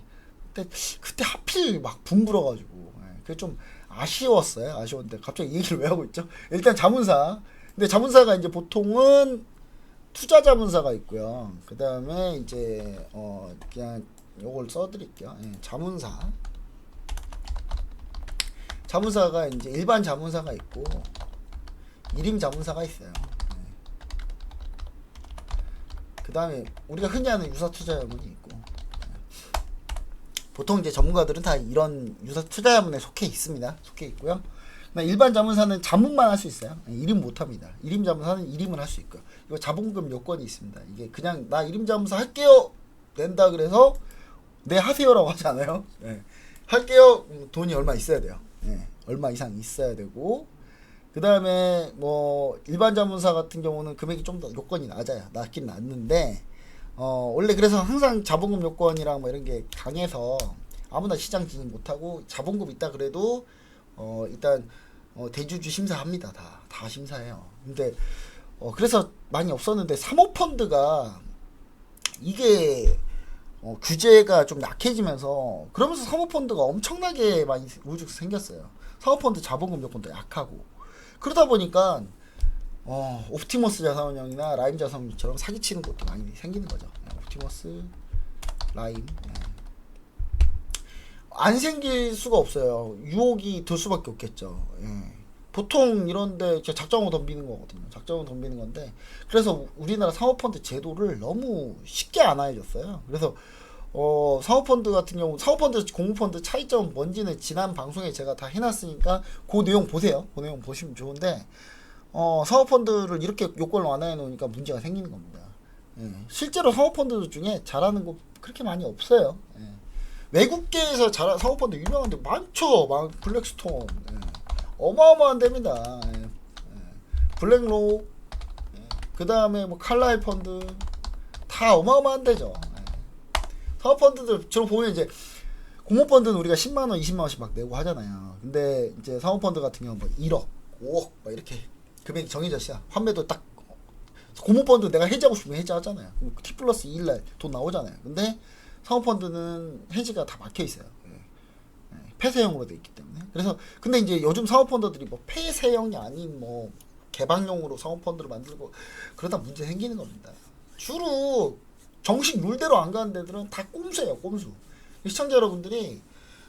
그때 하필 막 붐 불어가지고 그게 좀 아쉬웠는데 갑자기 이 얘기를 왜 하고 있죠? 일단 자문사. 근데 자문사가 이제 보통은 투자 자문사가 있고요. 그 다음에 이제 그냥 요걸 써드릴게요. 자문사가 이제 일반 자문사가 있고 일임 자문사가 있어요. 그 다음에 우리가 흔히 하는 유사 투자 자문이 있고 보통 이제 전문가들은 다 이런 유사 투자 자문에 속해 있고요. 일반 자문사는 자문만 할 수 있어요. 일임 못합니다. 일임 자문사는 일임을 할 수 있고요. 이거 자본금 요건이 있습니다. 이게 그냥 나 일임 자문사 할게요 낸다 그래서 네 하세요라고 하지 않아요. 할게요 돈이 얼마 있어야 돼요. 얼마 이상 있어야 되고 그 다음에 뭐 일반 자문사 같은 경우는 금액이 좀 더 요건이 낮긴 낮는데 원래 그래서 항상 자본금 요건이랑 뭐 이런 게 강해서 아무나 시장 진입 못하고 자본금 있다 그래도 일단 대주주 심사합니다. 다 심사해요. 근데 그래서 많이 없었는데 사모펀드가 이게 규제가 좀 약해지면서 그러면서 사모펀드가 엄청나게 많이 우죽 생겼어요. 사모펀드 자본금 요건도 약하고 그러다 보니까 옵티머스 자산운용이나 라임 자산운용처럼 사기치는 것도 많이 생기는 거죠. 옵티머스, 라임 안 생길 수가 없어요. 유혹이 들 수밖에 없겠죠. 보통 이런데 작정을 덤비는 거거든요. 작정을 덤비는 건데 그래서 우리나라 사모펀드 제도를 너무 쉽게 안 해줬어요. 그래서 사모펀드 같은 경우 사모펀드 공모펀드 차이점 뭔지는 지난 방송에 제가 다 해놨으니까 그 내용 보세요. 그 내용 보시면 좋은데 사모펀드를 이렇게 요건을 완화해 놓으니까 문제가 생기는 겁니다. 실제로 사모펀드 중에 잘하는 거 그렇게 많이 없어요. 외국계에서 사모펀드 유명한 데 많죠. 블랙스톤 어마어마한 데입니다. 블랙록 그 다음에 뭐 칼라일 펀드 다 어마어마한 데죠. 사모펀드들 주로 보면 이제 공모펀드는 우리가 10만원 20만원씩 막 내고 하잖아요. 근데 이제 사모펀드 같은 경우는 뭐 1억 5억 막 이렇게 금액이 정해져 있어요. 환매도 딱 공모펀드 내가 해지하고 싶으면 해지하잖아요. 그럼 T 플러스 2일날 돈 나오잖아요. 근데 사모펀드는 해지가 다 막혀 있어요. 폐쇄형으로 돼 있기 때문에. 그래서 근데 이제 요즘 사모펀드들이 뭐 폐쇄형이 아닌 뭐 개방용으로 사모펀드를 만들고 그러다 문제 생기는 겁니다. 주로 정식 룰대로 안 가는 데들은 다 꼼수예요. 꼼수. 시청자 여러분들이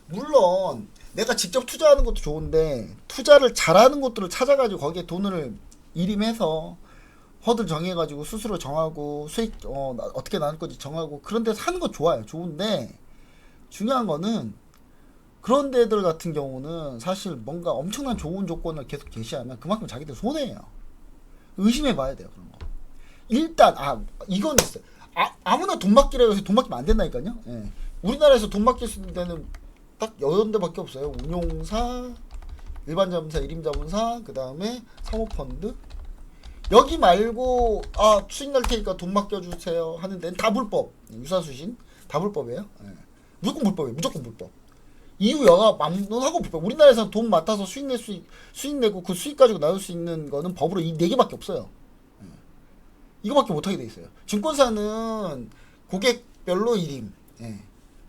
물론 내가 직접 투자하는 것도 좋은데 투자를 잘하는 곳들을 찾아가지고 거기에 돈을 일임해서 허들 정해가지고 수수료 정하고 수익 어떻게 나눌 건지 정하고 그런 데서 하는 거 좋아요. 좋은데 중요한 거는 그런 데들 같은 경우는 사실 뭔가 엄청난 좋은 조건을 계속 제시하면 그만큼 자기들 손해예요. 의심해 봐야 돼요. 그런 거. 일단 이건 있어요. 아무나 돈 맡기라고 해서 돈 맡기면 안 된다니까요. 예. 우리나라에서 돈 맡길 수 있는 데는 딱 여러 데밖에 없어요. 운용사, 일반 자문사, 일임 자문사, 그 다음에 사모펀드. 여기 말고 수익 날 테니까 돈 맡겨주세요 하는 데는 다 불법. 유사수신 다 불법이에요. 예. 무조건 불법이에요. 무조건 불법. 이유 여가 막론하고 불법. 우리나라에서 돈 맡아서 수익 내고 그 수익 가지고 나올 수 있는 거는 법으로 이 네 개밖에 없어요. 예. 이거밖에 못하게 돼 있어요. 증권사는 고객별로 일임, 예.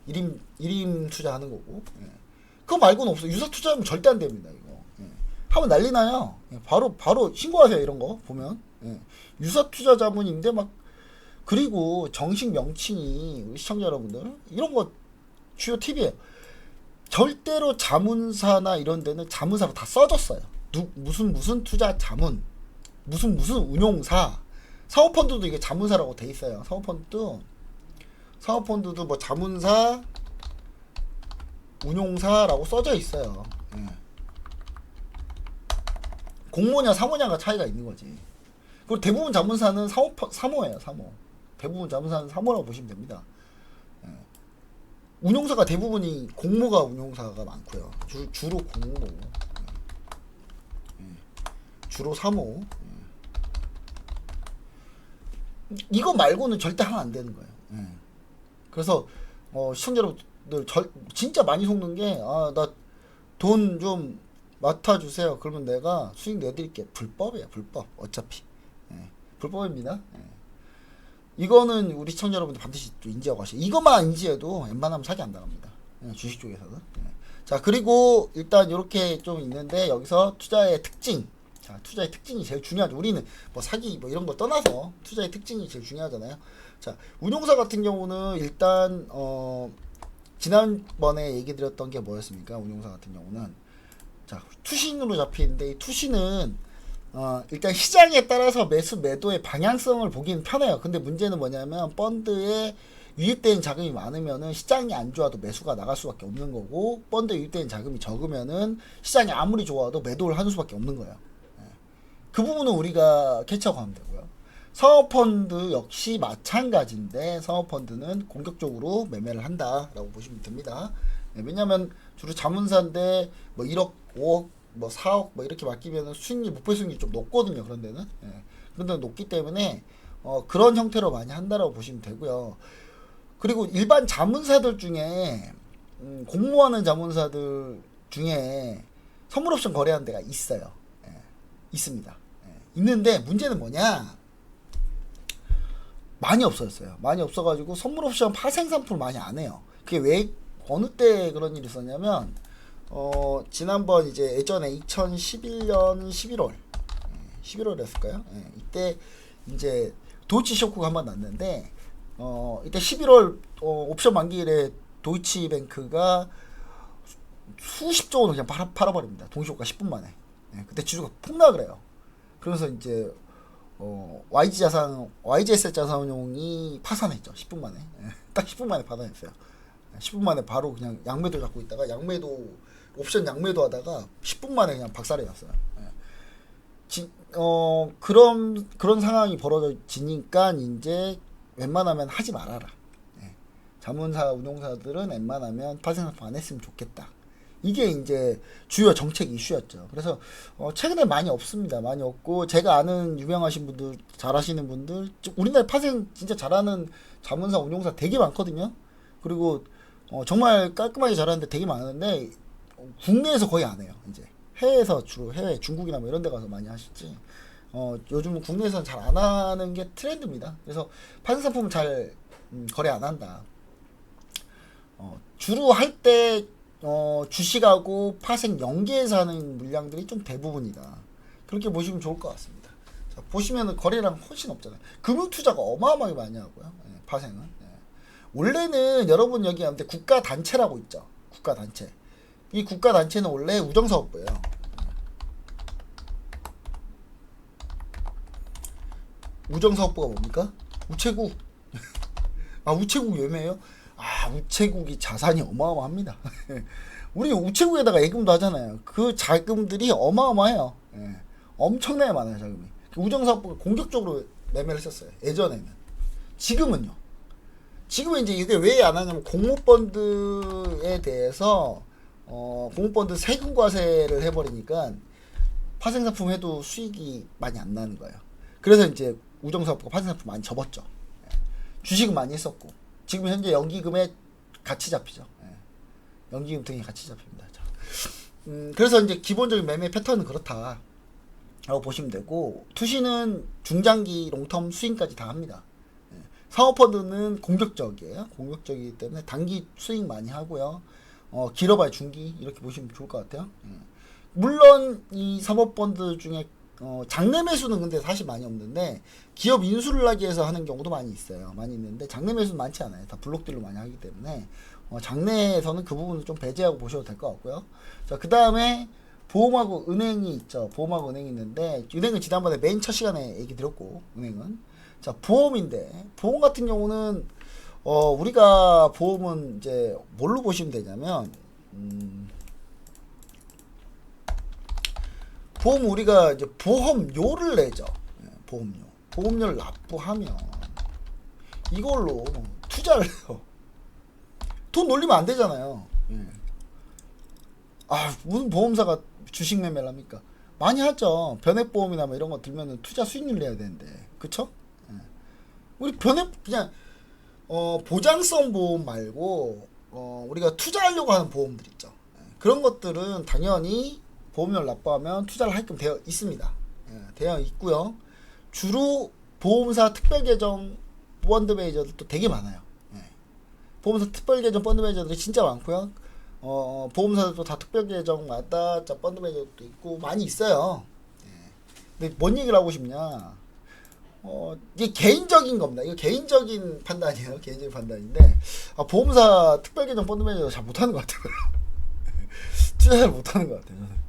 일임 투자하는 거고. 예. 그거 말고는 없어. 유사 투자하면 절대 안 됩니다. 이거. 예. 하면 난리 나요. 예. 바로 신고하세요. 이런 거 보면. 예. 유사 투자 자문인데 막 그리고 정식 명칭이 우리 시청자 여러분들 이런 거 주요 팁이에요. 절대로 자문사나 이런 데는 자문사로 다 써졌어요. 무슨 투자 자문, 무슨 운용사, 사모펀드도 이게 자문사라고 돼 있어요. 사모펀드도 뭐 자문사, 운용사라고 써져 있어요. 예. 공모냐 사모냐가 차이가 있는 거지. 그리고 대부분 자문사는 사모예요. 사모. 대부분 자문사는 사모라고 보시면 됩니다. 예. 운용사가 대부분이 공모가 운용사가 많고요. 주로 공모, 예. 주로 사모. 예. 이거 말고는 절대 하면 안 되는 거예요. 예. 그래서 시청자 여러분들 진짜 많이 속는 게 나 돈 좀 맡아주세요. 그러면 내가 수익 내드릴게. 불법이에요. 불법. 어차피. 예. 불법입니다. 예. 이거는 우리 시청자 여러분들 반드시 또 인지하고 가시죠. 이것만 인지해도 웬만하면 사기 안 당합니다. 예. 주식 쪽에서는. 예. 자, 그리고 일단 이렇게 좀 있는데 여기서 투자의 특징. 자, 투자의 특징이 제일 중요하죠. 우리는 뭐 사기 뭐 이런 거 떠나서 투자의 특징이 제일 중요하잖아요. 자, 운용사 같은 경우는 일단 지난번에 얘기 드렸던 게 뭐였습니까? 운용사 같은 경우는 자, 투신으로 잡히는데 이 투신은 일단 시장에 따라서 매도의 방향성을 보기는 편해요. 근데 문제는 뭐냐면 펀드에 유입된 자금이 많으면은 시장이 안 좋아도 매수가 나갈 수밖에 없는 거고, 펀드에 유입된 자금이 적으면은 시장이 아무리 좋아도 매도를 하는 수밖에 없는 거예요. 그 부분은 우리가 캐치하고 하면 되고요. 사모펀드 역시 마찬가지인데 사모펀드는 공격적으로 매매를 한다라고 보시면 됩니다. 왜냐면 주로 자문사인데 뭐 1억, 5억, 뭐 4억 뭐 이렇게 맡기면 수익률, 목표 수익률이 좀 높거든요. 그런 데는. 그런 데는 높기 때문에 그런 형태로 많이 한다라고 보시면 되고요. 그리고 일반 자문사들 중에 공모하는 자문사들 중에 선물옵션 거래하는 데가 있어요. 있습니다. 있는데 문제는 뭐냐? 많이 없어졌어요. 많이 없어가지고 선물옵션 파생 상품을 많이 안 해요. 그게 왜 어느 때 그런 일이 있었냐면 지난번 이제 예전에 2011년 11월이었을까요? 이때 이제 도이치 쇼크가 한번 났는데 이때 11월 옵션 만기일에 도이치뱅크가 수십조 원을 그냥 팔아버립니다. 동시효과 10분 만에. 그때 주주가 폭락을 해요. 그래서 이제 YGSL 자산운용이 파산했죠. 10분 만에. 딱 10분 만에 파산했어요. 10분 만에 바로 그냥 양매도 잡고 있다가 옵션 양매도 하다가 10분 만에 그냥 박살이 났어요. 그런 상황이 벌어지니까 이제 웬만하면 하지 말아라. 자문사 운용사들은 웬만하면 파생상품 안 했으면 좋겠다. 이게 이제 주요 정책 이슈였죠. 그래서 최근에 많이 없습니다. 많이 없고, 제가 아는 유명하신 분들, 잘하시는 분들, 우리나라 파생 진짜 잘하는 자문사 운용사 되게 많거든요. 그리고 정말 깔끔하게 잘하는데 되게 많은데 국내에서 거의 안 해요. 이제 해외에서 주로 해외 중국이나 뭐 이런 데 가서 많이 하시지. 요즘은 국내에서는 잘 안 하는 게 트렌드입니다. 그래서 파생 상품은 잘 거래 안 한다. 주로 할 때 주식하고 파생 연계해서 하는 물량들이 좀 대부분이다. 그렇게 보시면 좋을 것 같습니다. 자, 보시면은 거래량 훨씬 없잖아요. 금융투자가 어마어마하게 많이 하고요. 파생은. 원래는 여러분 여기 아는데 국가단체라고 있죠. 국가단체. 이 국가단체는 원래 우정사업부예요. 우정사업부가 뭡니까? 우체국. 우체국 예매예요? 우체국이 자산이 어마어마합니다. 우리 우체국에다가 예금도 하잖아요. 그 자금들이 어마어마해요. 엄청나게 많아요, 자금이. 우정사업부가 공격적으로 매매를 했었어요. 예전에는. 지금은요. 지금은 이제 이게 왜 안 하냐면 공모펀드에 대해서 공모펀드 세금 과세를 해버리니까 파생상품 해도 수익이 많이 안 나는 거예요. 그래서 이제 우정사업부가 파생상품 많이 접었죠. 주식은 많이 했었고 지금 현재 연기금에 같이 잡히죠. 연기금 등이 같이 잡힙니다. 자, 그래서 이제 기본적인 매매 패턴은 그렇다 라고 보시면 되고, 투시는 중장기 롱텀 스윙까지 다 합니다. 사모펀드는 공격적이에요. 공격적이기 때문에 단기 스윙 많이 하고요. 길어봐야 중기 이렇게 보시면 좋을 것 같아요. 물론 이 사모펀드 중에 장내 매수는 근데 사실 많이 없는데 기업 인수를 하기 위해서 하는 경우도 많이 있어요. 많이 있는데 장내 매수는 많지 않아요. 다 블록딜로 많이 하기 때문에 장내에서는 그 부분을 좀 배제하고 보셔도 될 것 같고요. 자, 그 다음에 보험하고 은행이 있죠. 보험하고 은행이 있는데 은행은 지난번에 맨 첫 시간에 얘기 드렸고, 은행은 자 보험인데, 보험 같은 경우는 우리가 보험은 이제 뭘로 보시면 되냐면 보험 우리가 이제 보험료를 내죠. 보험료를 납부하면 이걸로 투자를 해요. 돈 놀리면 안 되잖아요. 무슨 보험사가 주식 매매를 합니까? 많이 하죠. 변액보험이나 뭐 이런 거 들면은 투자 수익률 내야 되는데, 그쵸? 우리 그냥 보장성 보험 말고 우리가 투자하려고 하는 보험들 있죠. 그런 것들은 당연히 보험료를 납부하면 투자를 하게끔 되어 있습니다. 되어 있고요. 주로 보험사 특별계정 펀드 매니저들도 되게 많아요. 보험사 특별계정 펀드 매니저들이 진짜 많고요. 보험사들도 다 특별계정마다 펀드 매니저도 있고 많이 있어요. 근데 뭔 얘기를 하고 싶냐? 이게 개인적인 겁니다. 이거 개인적인 판단이에요. 개인적인 판단인데, 보험사 특별계정 펀드 매니저 잘 못하는 것 같아요. 투자 잘 못하는 것 같아요. 저는.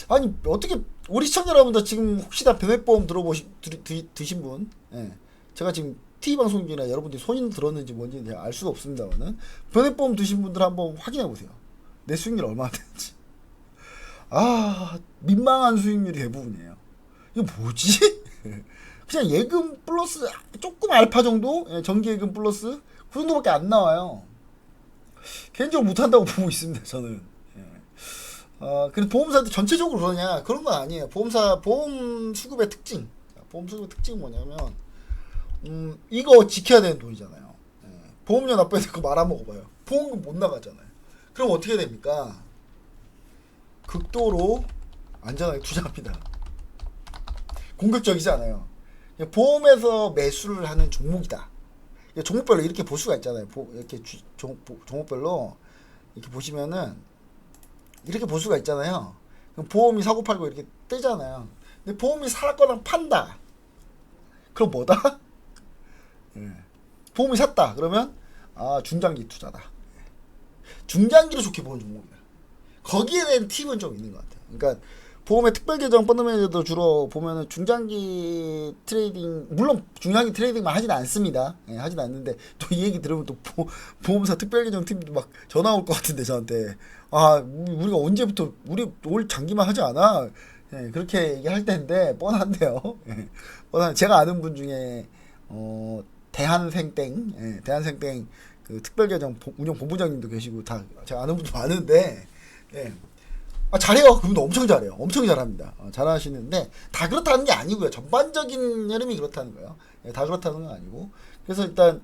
아니 어떻게 우리 시청자 여러분들 지금 혹시 다 변액보험 드신 분, 제가 지금 TV 방송 중이라 여러분들이 손이 들었는지 뭔지 제가 알 수가 없습니다만은 변액보험 드신 분들 한번 확인해 보세요. 내 수익률 얼마나 되는지. 민망한 수익률이 대부분이에요. 이거 뭐지? 그냥 예금 플러스 조금 알파 정도, 정기예금 플러스 그 정도밖에 안 나와요. 개인적으로 못한다고 보고 있습니다, 저는. 그래서 보험사들 전체적으로 그러냐, 그런 건 아니에요. 보험 수급의 특징, 보험 수급의 특징은 뭐냐면 이거 지켜야 되는 돈이잖아요. 보험료 납부해야 될 거 말아먹어봐요. 보험금 못 나가잖아요. 그럼 어떻게 됩니까? 극도로 안전하게 투자합니다. 공격적이지 않아요. 보험에서 매수를 하는 종목이다. 종목별로 이렇게 볼 수가 있잖아요. 이렇게 종목별로 이렇게 보시면은 이렇게 볼 수가 있잖아요. 그럼 보험이 사고 팔고 이렇게 뜨잖아요. 근데 보험이 샀거나 판다. 그럼 뭐다? 보험이 샀다. 그러면 중장기 투자다. 중장기로 좋게 보는 종목이다. 거기에 대한 팁은 좀 있는 것 같아요. 그러니까 보험의 특별계정 펀드 매니저도 주로 보면은 중장기 트레이딩, 물론 중장기 트레이딩만 하진 않습니다. 하진 않는데 또 이 얘기 들으면 또 보험사 특별계정 팀도 막 전화 올 것 같은데 저한테 우리가 언제부터 우리 올 장기만 하지 않아? 그렇게 얘기할 텐데 뻔한데요. 제가 아는 분 중에 대한생땡 그 특별계정 운영 본부장님도 계시고 다 제가 아는 분도 많은데. 잘해요. 그분도 엄청 잘해요. 엄청 잘합니다. 잘하시는데 다 그렇다는 게 아니고요. 전반적인 흐름이 그렇다는 거예요. 다 그렇다는 건 아니고. 그래서 일단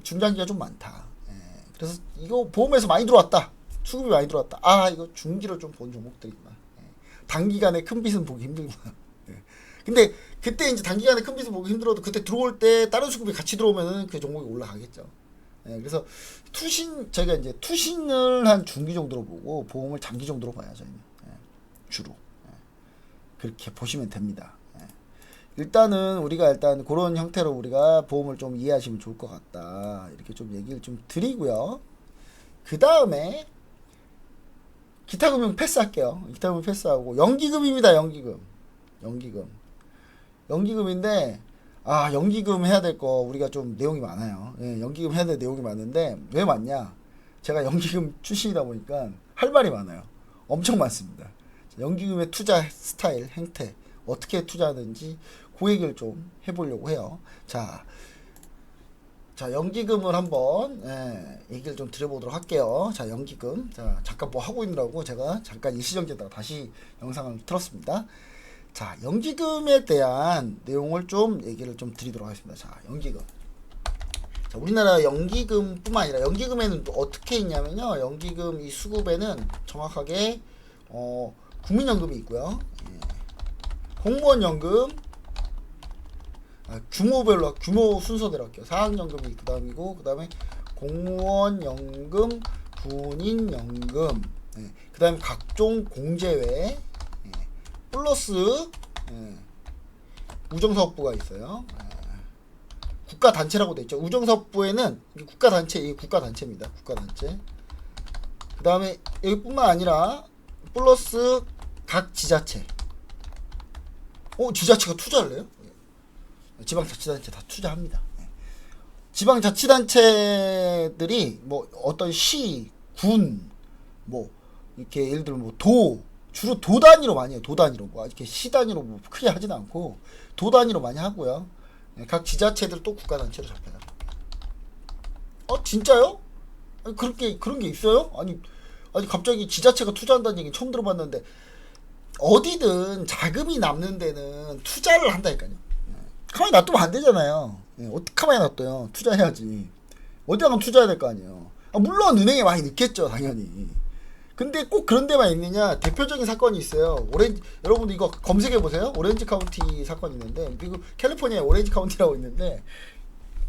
중장기가 좀 많다. 그래서 이거 보험에서 많이 들어왔다. 수급이 많이 들어왔다. 이거 중기로 좀 본 종목들이구나. 단기간에 큰 빚은 보기 힘들구나. 근데 그때 이제 단기간에 큰 빚은 보기 힘들어도 그때 들어올 때 다른 수급이 같이 들어오면은 그 종목이 올라가겠죠. 그래서 저희가 이제 투신을 한 중기 정도로 보고 보험을 장기 정도로 봐요, 저희는. 주로. 그렇게 보시면 됩니다. 일단은 우리가 그런 형태로 우리가 보험을 좀 이해하시면 좋을 것 같다. 이렇게 좀 얘기를 좀 드리고요. 그 다음에 기타 금융 패스할게요. 기타 금융 패스하고 연기금입니다. 연기금인데 연기금 해야 될 거 우리가 좀 내용이 많아요. 연기금 해야 될 내용이 많은데 왜 많냐? 제가 연기금 출신이다 보니까 할 말이 많아요. 엄청 많습니다. 연기금의 투자 스타일, 행태, 어떻게 투자하는지 그 얘기를 좀 해보려고 해요. 자, 자, 연기금을 한번 얘기를 좀 드려보도록 할게요. 자, 연기금. 자, 잠깐 뭐 하고 있느라고 제가 잠깐 일시정지에다가 다시 영상을 틀었습니다. 자, 연기금에 대한 내용을 좀 얘기를 좀 드리도록 하겠습니다. 자, 연기금. 자, 우리나라 연기금뿐만 아니라 연기금에는 또 어떻게 있냐면요. 연기금 이 수급에는 정확하게 국민연금이 있고요. 공무원연금, 규모별로 규모 순서대로 할게요. 사학연금이 그 다음이고, 그 다음에 공무원연금, 군인연금, 그 다음에 각종 공제외, 플러스 우정사업부가 있어요. 국가단체라고 돼 있죠. 우정사업부에는 국가단체, 이게 국가단체입니다. 국가단체. 그 다음에 여기뿐만 아니라 플러스 각 지자체. 지자체가 투자를 해요? 지방자치단체 다 투자합니다. 지방자치단체들이 뭐 어떤 시, 군, 뭐 이렇게 예를 들면 뭐 주로 도 단위로 많이 해요. 도 단위로 뭐 이렇게 시 단위로 뭐 크게 하진 않고 도 단위로 많이 하고요. 각 지자체들 또 국가단체로 잡혀요. 진짜요? 아니, 그런 게 있어요? 아니 갑자기 지자체가 투자한다는 얘기 처음 들어봤는데, 어디든 자금이 남는 데는 투자를 한다니까요. 가만히 놔두면 안 되잖아요. 어떻게 가만히 놔둬요? 투자해야지. 어디 가면 투자해야 될 거 아니에요. 물론 은행에 많이 넣겠죠, 당연히. 근데 꼭 그런 데만 있느냐? 대표적인 사건이 있어요. 여러분들 이거 검색해 보세요. 오렌지 카운티 사건이 있는데, 미국 캘리포니아에 오렌지 카운티라고 있는데,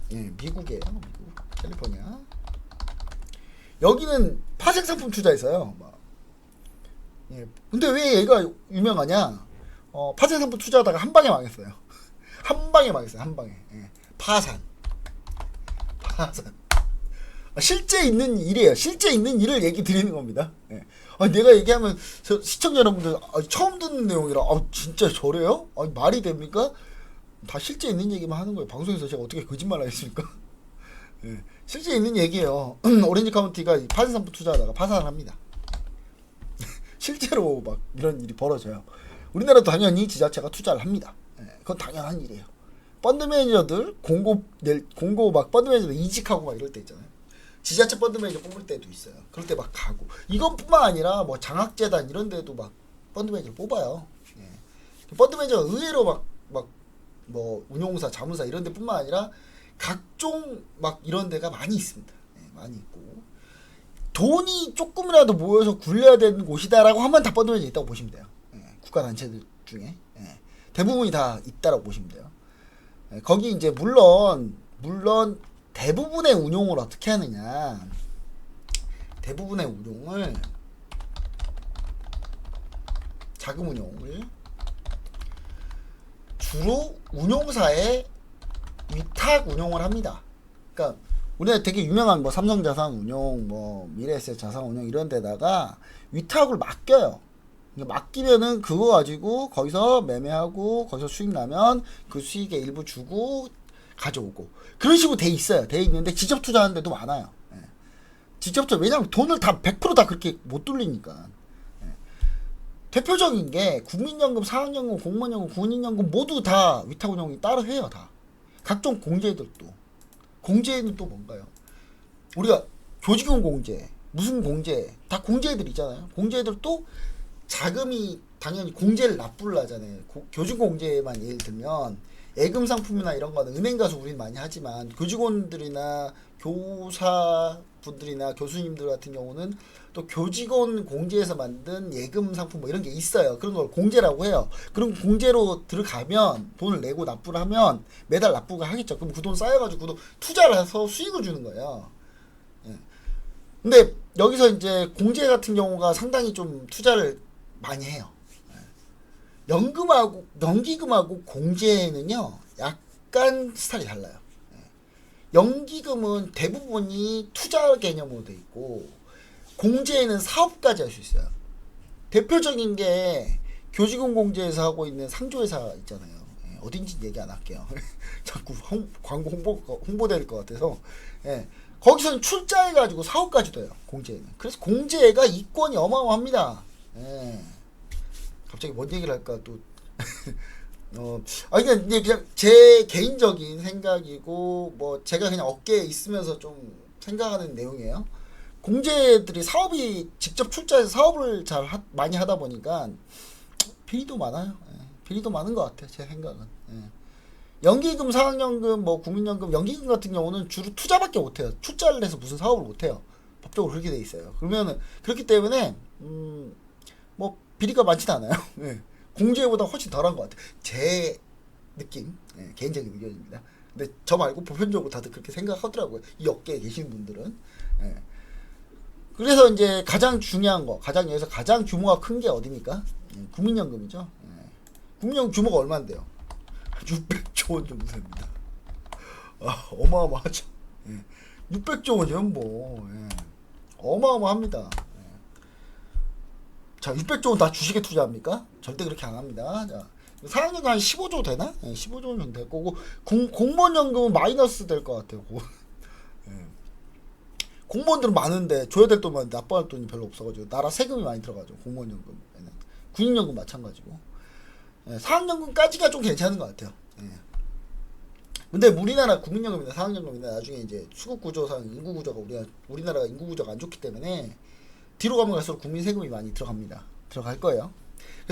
미국이에요. 미국 캘리포니아. 여기는 파생 상품 투자했어요. 근데 왜 얘가 유명하냐? 파생 상품 투자하다가 한 방에 망했어요. 한 방에 망했어요. 한 방에. 파산. 실제 있는 일이에요. 실제 있는 일을 얘기 드리는 겁니다. 내가 얘기하면 시청자 여러분들 처음 듣는 내용이라 진짜 저래요? 말이 됩니까? 다 실제 있는 얘기만 하는 거예요. 방송에서 제가 어떻게 거짓말 하겠습니까? 실제 있는 얘기예요. 오렌지 카운티가 파생 상품 투자하다가 파산을 합니다. 실제로 막 이런 일이 벌어져요. 우리나라도 당연히 지자체가 투자를 합니다. 그건 당연한 일이에요. 펀드 매니저들 공고 막 펀드 매니저들 이직하고 막 이럴 때 있잖아요. 지자체 펀드 매니저 뽑을 때도 있어요. 그럴 때 막 가고, 이것뿐만 아니라 뭐 장학재단 이런 데도 막 펀드 매니저 뽑아요. 펀드 매니저가 의외로 막 뭐 운용사, 자문사 이런 데뿐만 아니라 각종 막 이런 데가 많이 있습니다. 많이 있고, 돈이 조금이라도 모여서 굴려야 되는 곳이다라고 하면 다 펀드 매니저 있다고 보시면 돼요. 국가 단체들 중에 대부분이 다 있다라고 보시면 돼요. 거기 이제 물론 대부분의 운용을 어떻게 하느냐, 대부분의 운용을, 자금 운용을 주로 운용사에 위탁 운용을 합니다. 그러니까 우리나라 되게 유명한 뭐 삼성자산 운용, 뭐 미래에셋 자산 운용 이런 데다가 위탁을 맡겨요. 맡기면은 그거 가지고 거기서 매매하고 거기서 수익 나면 그 수익의 일부 주고 가져오고, 그런 식으로 돼 있어요. 돼 있는데 직접 투자하는 데도 많아요. 직접 투자, 왜냐면 돈을 다 100% 그렇게 못 돌리니까. 대표적인 게 국민연금, 사학연금, 공무원연금, 군인연금 모두 다 위탁운용이 따로 해요. 다 각종 공제들도. 공제는 또 뭔가요? 우리가 교직원 공제, 무슨 공제, 다 공제들 있잖아요. 공제들도 자금이 당연히 공제를 납부를 하잖아요. 교직원 공제만 예를 들면 예금 상품이나 이런 거는 은행 가서 우리는 많이 하지만, 교직원들이나 교사분들이나 교수님들 같은 경우는 또 교직원 공제에서 만든 예금 상품 뭐 이런 게 있어요. 그런 걸 공제라고 해요. 그럼 공제로 들어가면 돈을 내고 납부를 하면 매달 납부가 하겠죠. 그럼 그 돈 쌓여가지고 그 돈 투자를 해서 수익을 주는 거예요. 근데 여기서 이제 공제 같은 경우가 상당히 좀 투자를 많이 해요. 연기금하고 공제는요, 약간 스타일이 달라요. 연기금은 대부분이 투자 개념으로 돼 있고, 공제는 사업까지 할 수 있어요. 대표적인 게 교직원 공제에서 하고 있는 상조회사 있잖아요. 어딘지 얘기 안 할게요. 자꾸 광고 홍보될 것 같아서. 거기서는 출자해가지고 사업까지도 해요. 공제는. 그래서 공제가 이권이 어마어마합니다. 갑자기 뭔 얘기를 할까 또 이게 그냥 제 개인적인 생각이고, 뭐, 제가 그냥 업계에 있으면서 좀 생각하는 내용이에요. 공제들이 사업이 직접 출자해서 사업을 많이 하다 보니까 비리도 많아요. 예, 비리도 많은 것 같아요. 제 생각은. 예. 연기금, 사학연금, 뭐 국민연금, 연기금 같은 경우는 주로 투자밖에 못해요. 출자를 해서 무슨 사업을 못해요. 법적으로 그렇게 돼 있어요. 그러면은 그렇기 때문에 뭐 비리가 많지는 않아요. 예. 공제보다 훨씬 덜한 것 같아요. 제 느낌, 예, 개인적인 의견입니다. 근데 저 말고 보편적으로 다들 그렇게 생각하더라고요. 이 업계에 계신 분들은. 예. 그래서 이제 가장 중요한 거, 여기서 가장 규모가 큰 게 어디입니까? 국민연금이죠. 예. 국민연금 규모가 얼마인데요? 600조 원 정도 됩니다. 어마어마하죠. 예. 600조 원이면 뭐, 예. 어마어마합니다. 예. 자, 600조 원 다 주식에 투자합니까? 절대 그렇게 안 합니다. 자, 사학연금 한 15조 되나? 예, 15조 원 정도 될 거고, 공무원연금은 마이너스 될 것 같아요. 예. 공무원들은 많은데 줘야 될 돈 많은데 납부할 돈이 별로 없어가지고 나라 세금이 많이 들어가죠. 공무원연금에는. 군인연금 마찬가지고. 예, 사학연금까지가 좀 괜찮은 것 같아요. 예. 근데 우리나라 국민연금이나 사학연금이나 나중에 이제 수급구조상 인구구조가 우리나라가 인구구조가 안 좋기 때문에 뒤로 가면 갈수록 국민 세금이 많이 들어갈 거예요.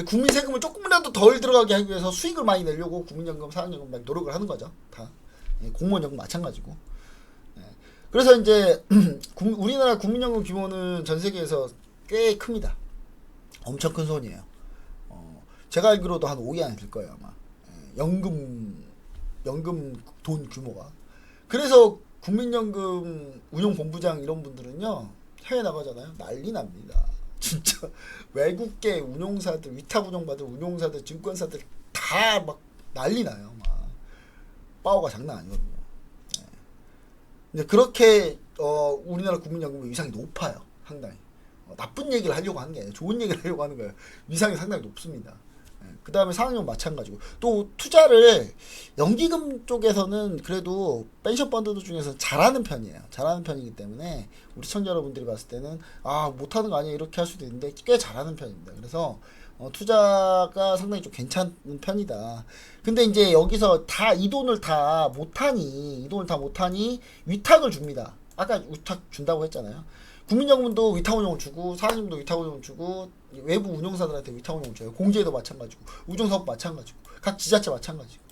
국민 세금을 조금이라도 덜 들어가게 하기 위해서 수익을 많이 내려고 국민연금, 사학연금 많이 노력을 하는 거죠. 다. 예, 공무원연금 마찬가지고. 예. 그래서 이제 우리나라 국민연금 규모는 전 세계에서 꽤 큽니다. 엄청 큰 손이에요. 제가 알기로도 한 5위 안에 들 거예요 아마. 예, 연금 돈 규모가. 그래서 국민연금 운용본부장 이런 분들은요 해외 나가잖아요. 난리 납니다. 진짜 외국계 운용사들, 위탁 운용받을 운용사들, 증권사들 다 막 난리 나요. 막 파워가 장난 아니거든요. 예. 근데 그렇게 우리나라 국민연금의 위상이 높아요. 상당히. 나쁜 얘기를 하려고 하는 게 아니에요. 좋은 얘기를 하려고 하는 거예요. 위상이 상당히 높습니다. 그 다음에 사학연금 마찬가지고 또 투자를 연기금 쪽에서는 그래도 펜션 펀드 중에서 잘하는 편이에요. 잘하는 편이기 때문에 우리 시청자 여러분들이 봤을 때는 못하는 거 아니야 이렇게 할 수도 있는데 꽤 잘하는 편입니다. 그래서 투자가 상당히 좀 괜찮은 편이다. 근데 이제 여기서 이 돈을 다 못하니 위탁을 줍니다. 아까 위탁 준다고 했잖아요. 국민연금도 위탁운용을 주고 사학연금도 위탁운용을 주고 외부 운용사들한테 위탁운용을 줘요. 공제도 마찬가지고 우정사업 마찬가지고 각 지자체 마찬가지고.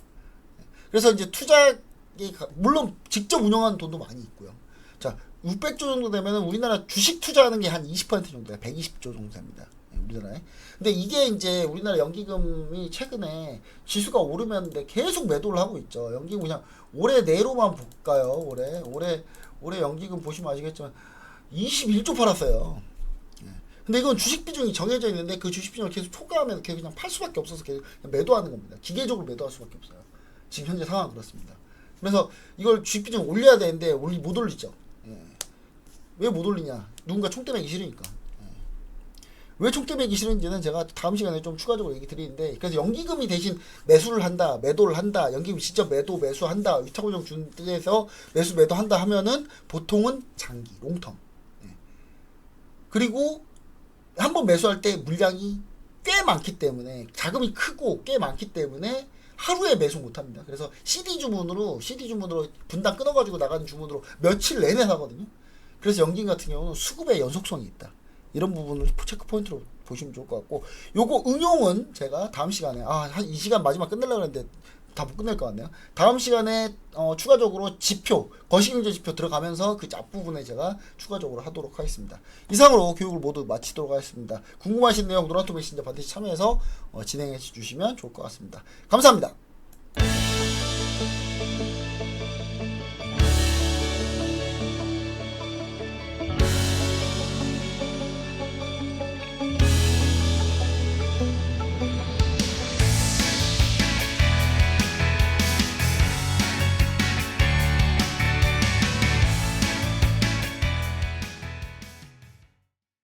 그래서 이제 투자에 물론 직접 운영하는 돈도 많이 있고요. 자, 600조 정도 되면은 우리나라 주식 투자하는 게 한 20% 정도야. 120조 정도 됩니다. 우리나라에. 근데 이게 이제 우리나라 연기금이 최근에 지수가 오르면데 계속 매도를 하고 있죠. 연기금 그냥 올해 내로만 볼까요? 올해 연기금 보시면 아시겠지만 21조 팔았어요. 근데 이건 주식 비중이 정해져 있는데 그 주식 비중을 계속 초과하면 계속 그냥 팔 수밖에 없어서 계속 매도하는 겁니다. 기계적으로 매도할 수밖에 없어요. 지금 현재 상황은 그렇습니다. 그래서 이걸 주식 비중을 올려야 되는데 못 올리죠. 왜 못 올리냐? 누군가 총대 매기 싫으니까. 왜 총대 매기 싫은지는 제가 다음 시간에 좀 추가적으로 얘기 드리는데, 그래서 연기금이 대신 매도를 한다, 연기금 직접 매수한다, 위탁운용 준 데서 매도한다 하면은 보통은 장기, 롱텀. 그리고 한번 매수할 때 물량이 꽤 많기 때문에, 자금이 크고 꽤 많기 때문에 하루에 매수 못합니다. 그래서 CD 주문으로 분당 끊어가지고 나가는 주문으로 며칠 내내 사거든요. 그래서 연기금 같은 경우는 수급의 연속성이 있다. 이런 부분을 체크 포인트로 보시면 좋을 것 같고, 요거 응용은 제가 다음 시간에 한 이 시간 마지막 끝내려고 했는데 다 못 끝낼 것 같네요. 다음 시간에 추가적으로 거시경제 지표 들어가면서 그 앞부분에 제가 추가적으로 하도록 하겠습니다. 이상으로 교육을 모두 마치도록 하겠습니다. 궁금하신 내용 노란토 메신저 반드시 참여해서 진행해 주시면 좋을 것 같습니다. 감사합니다.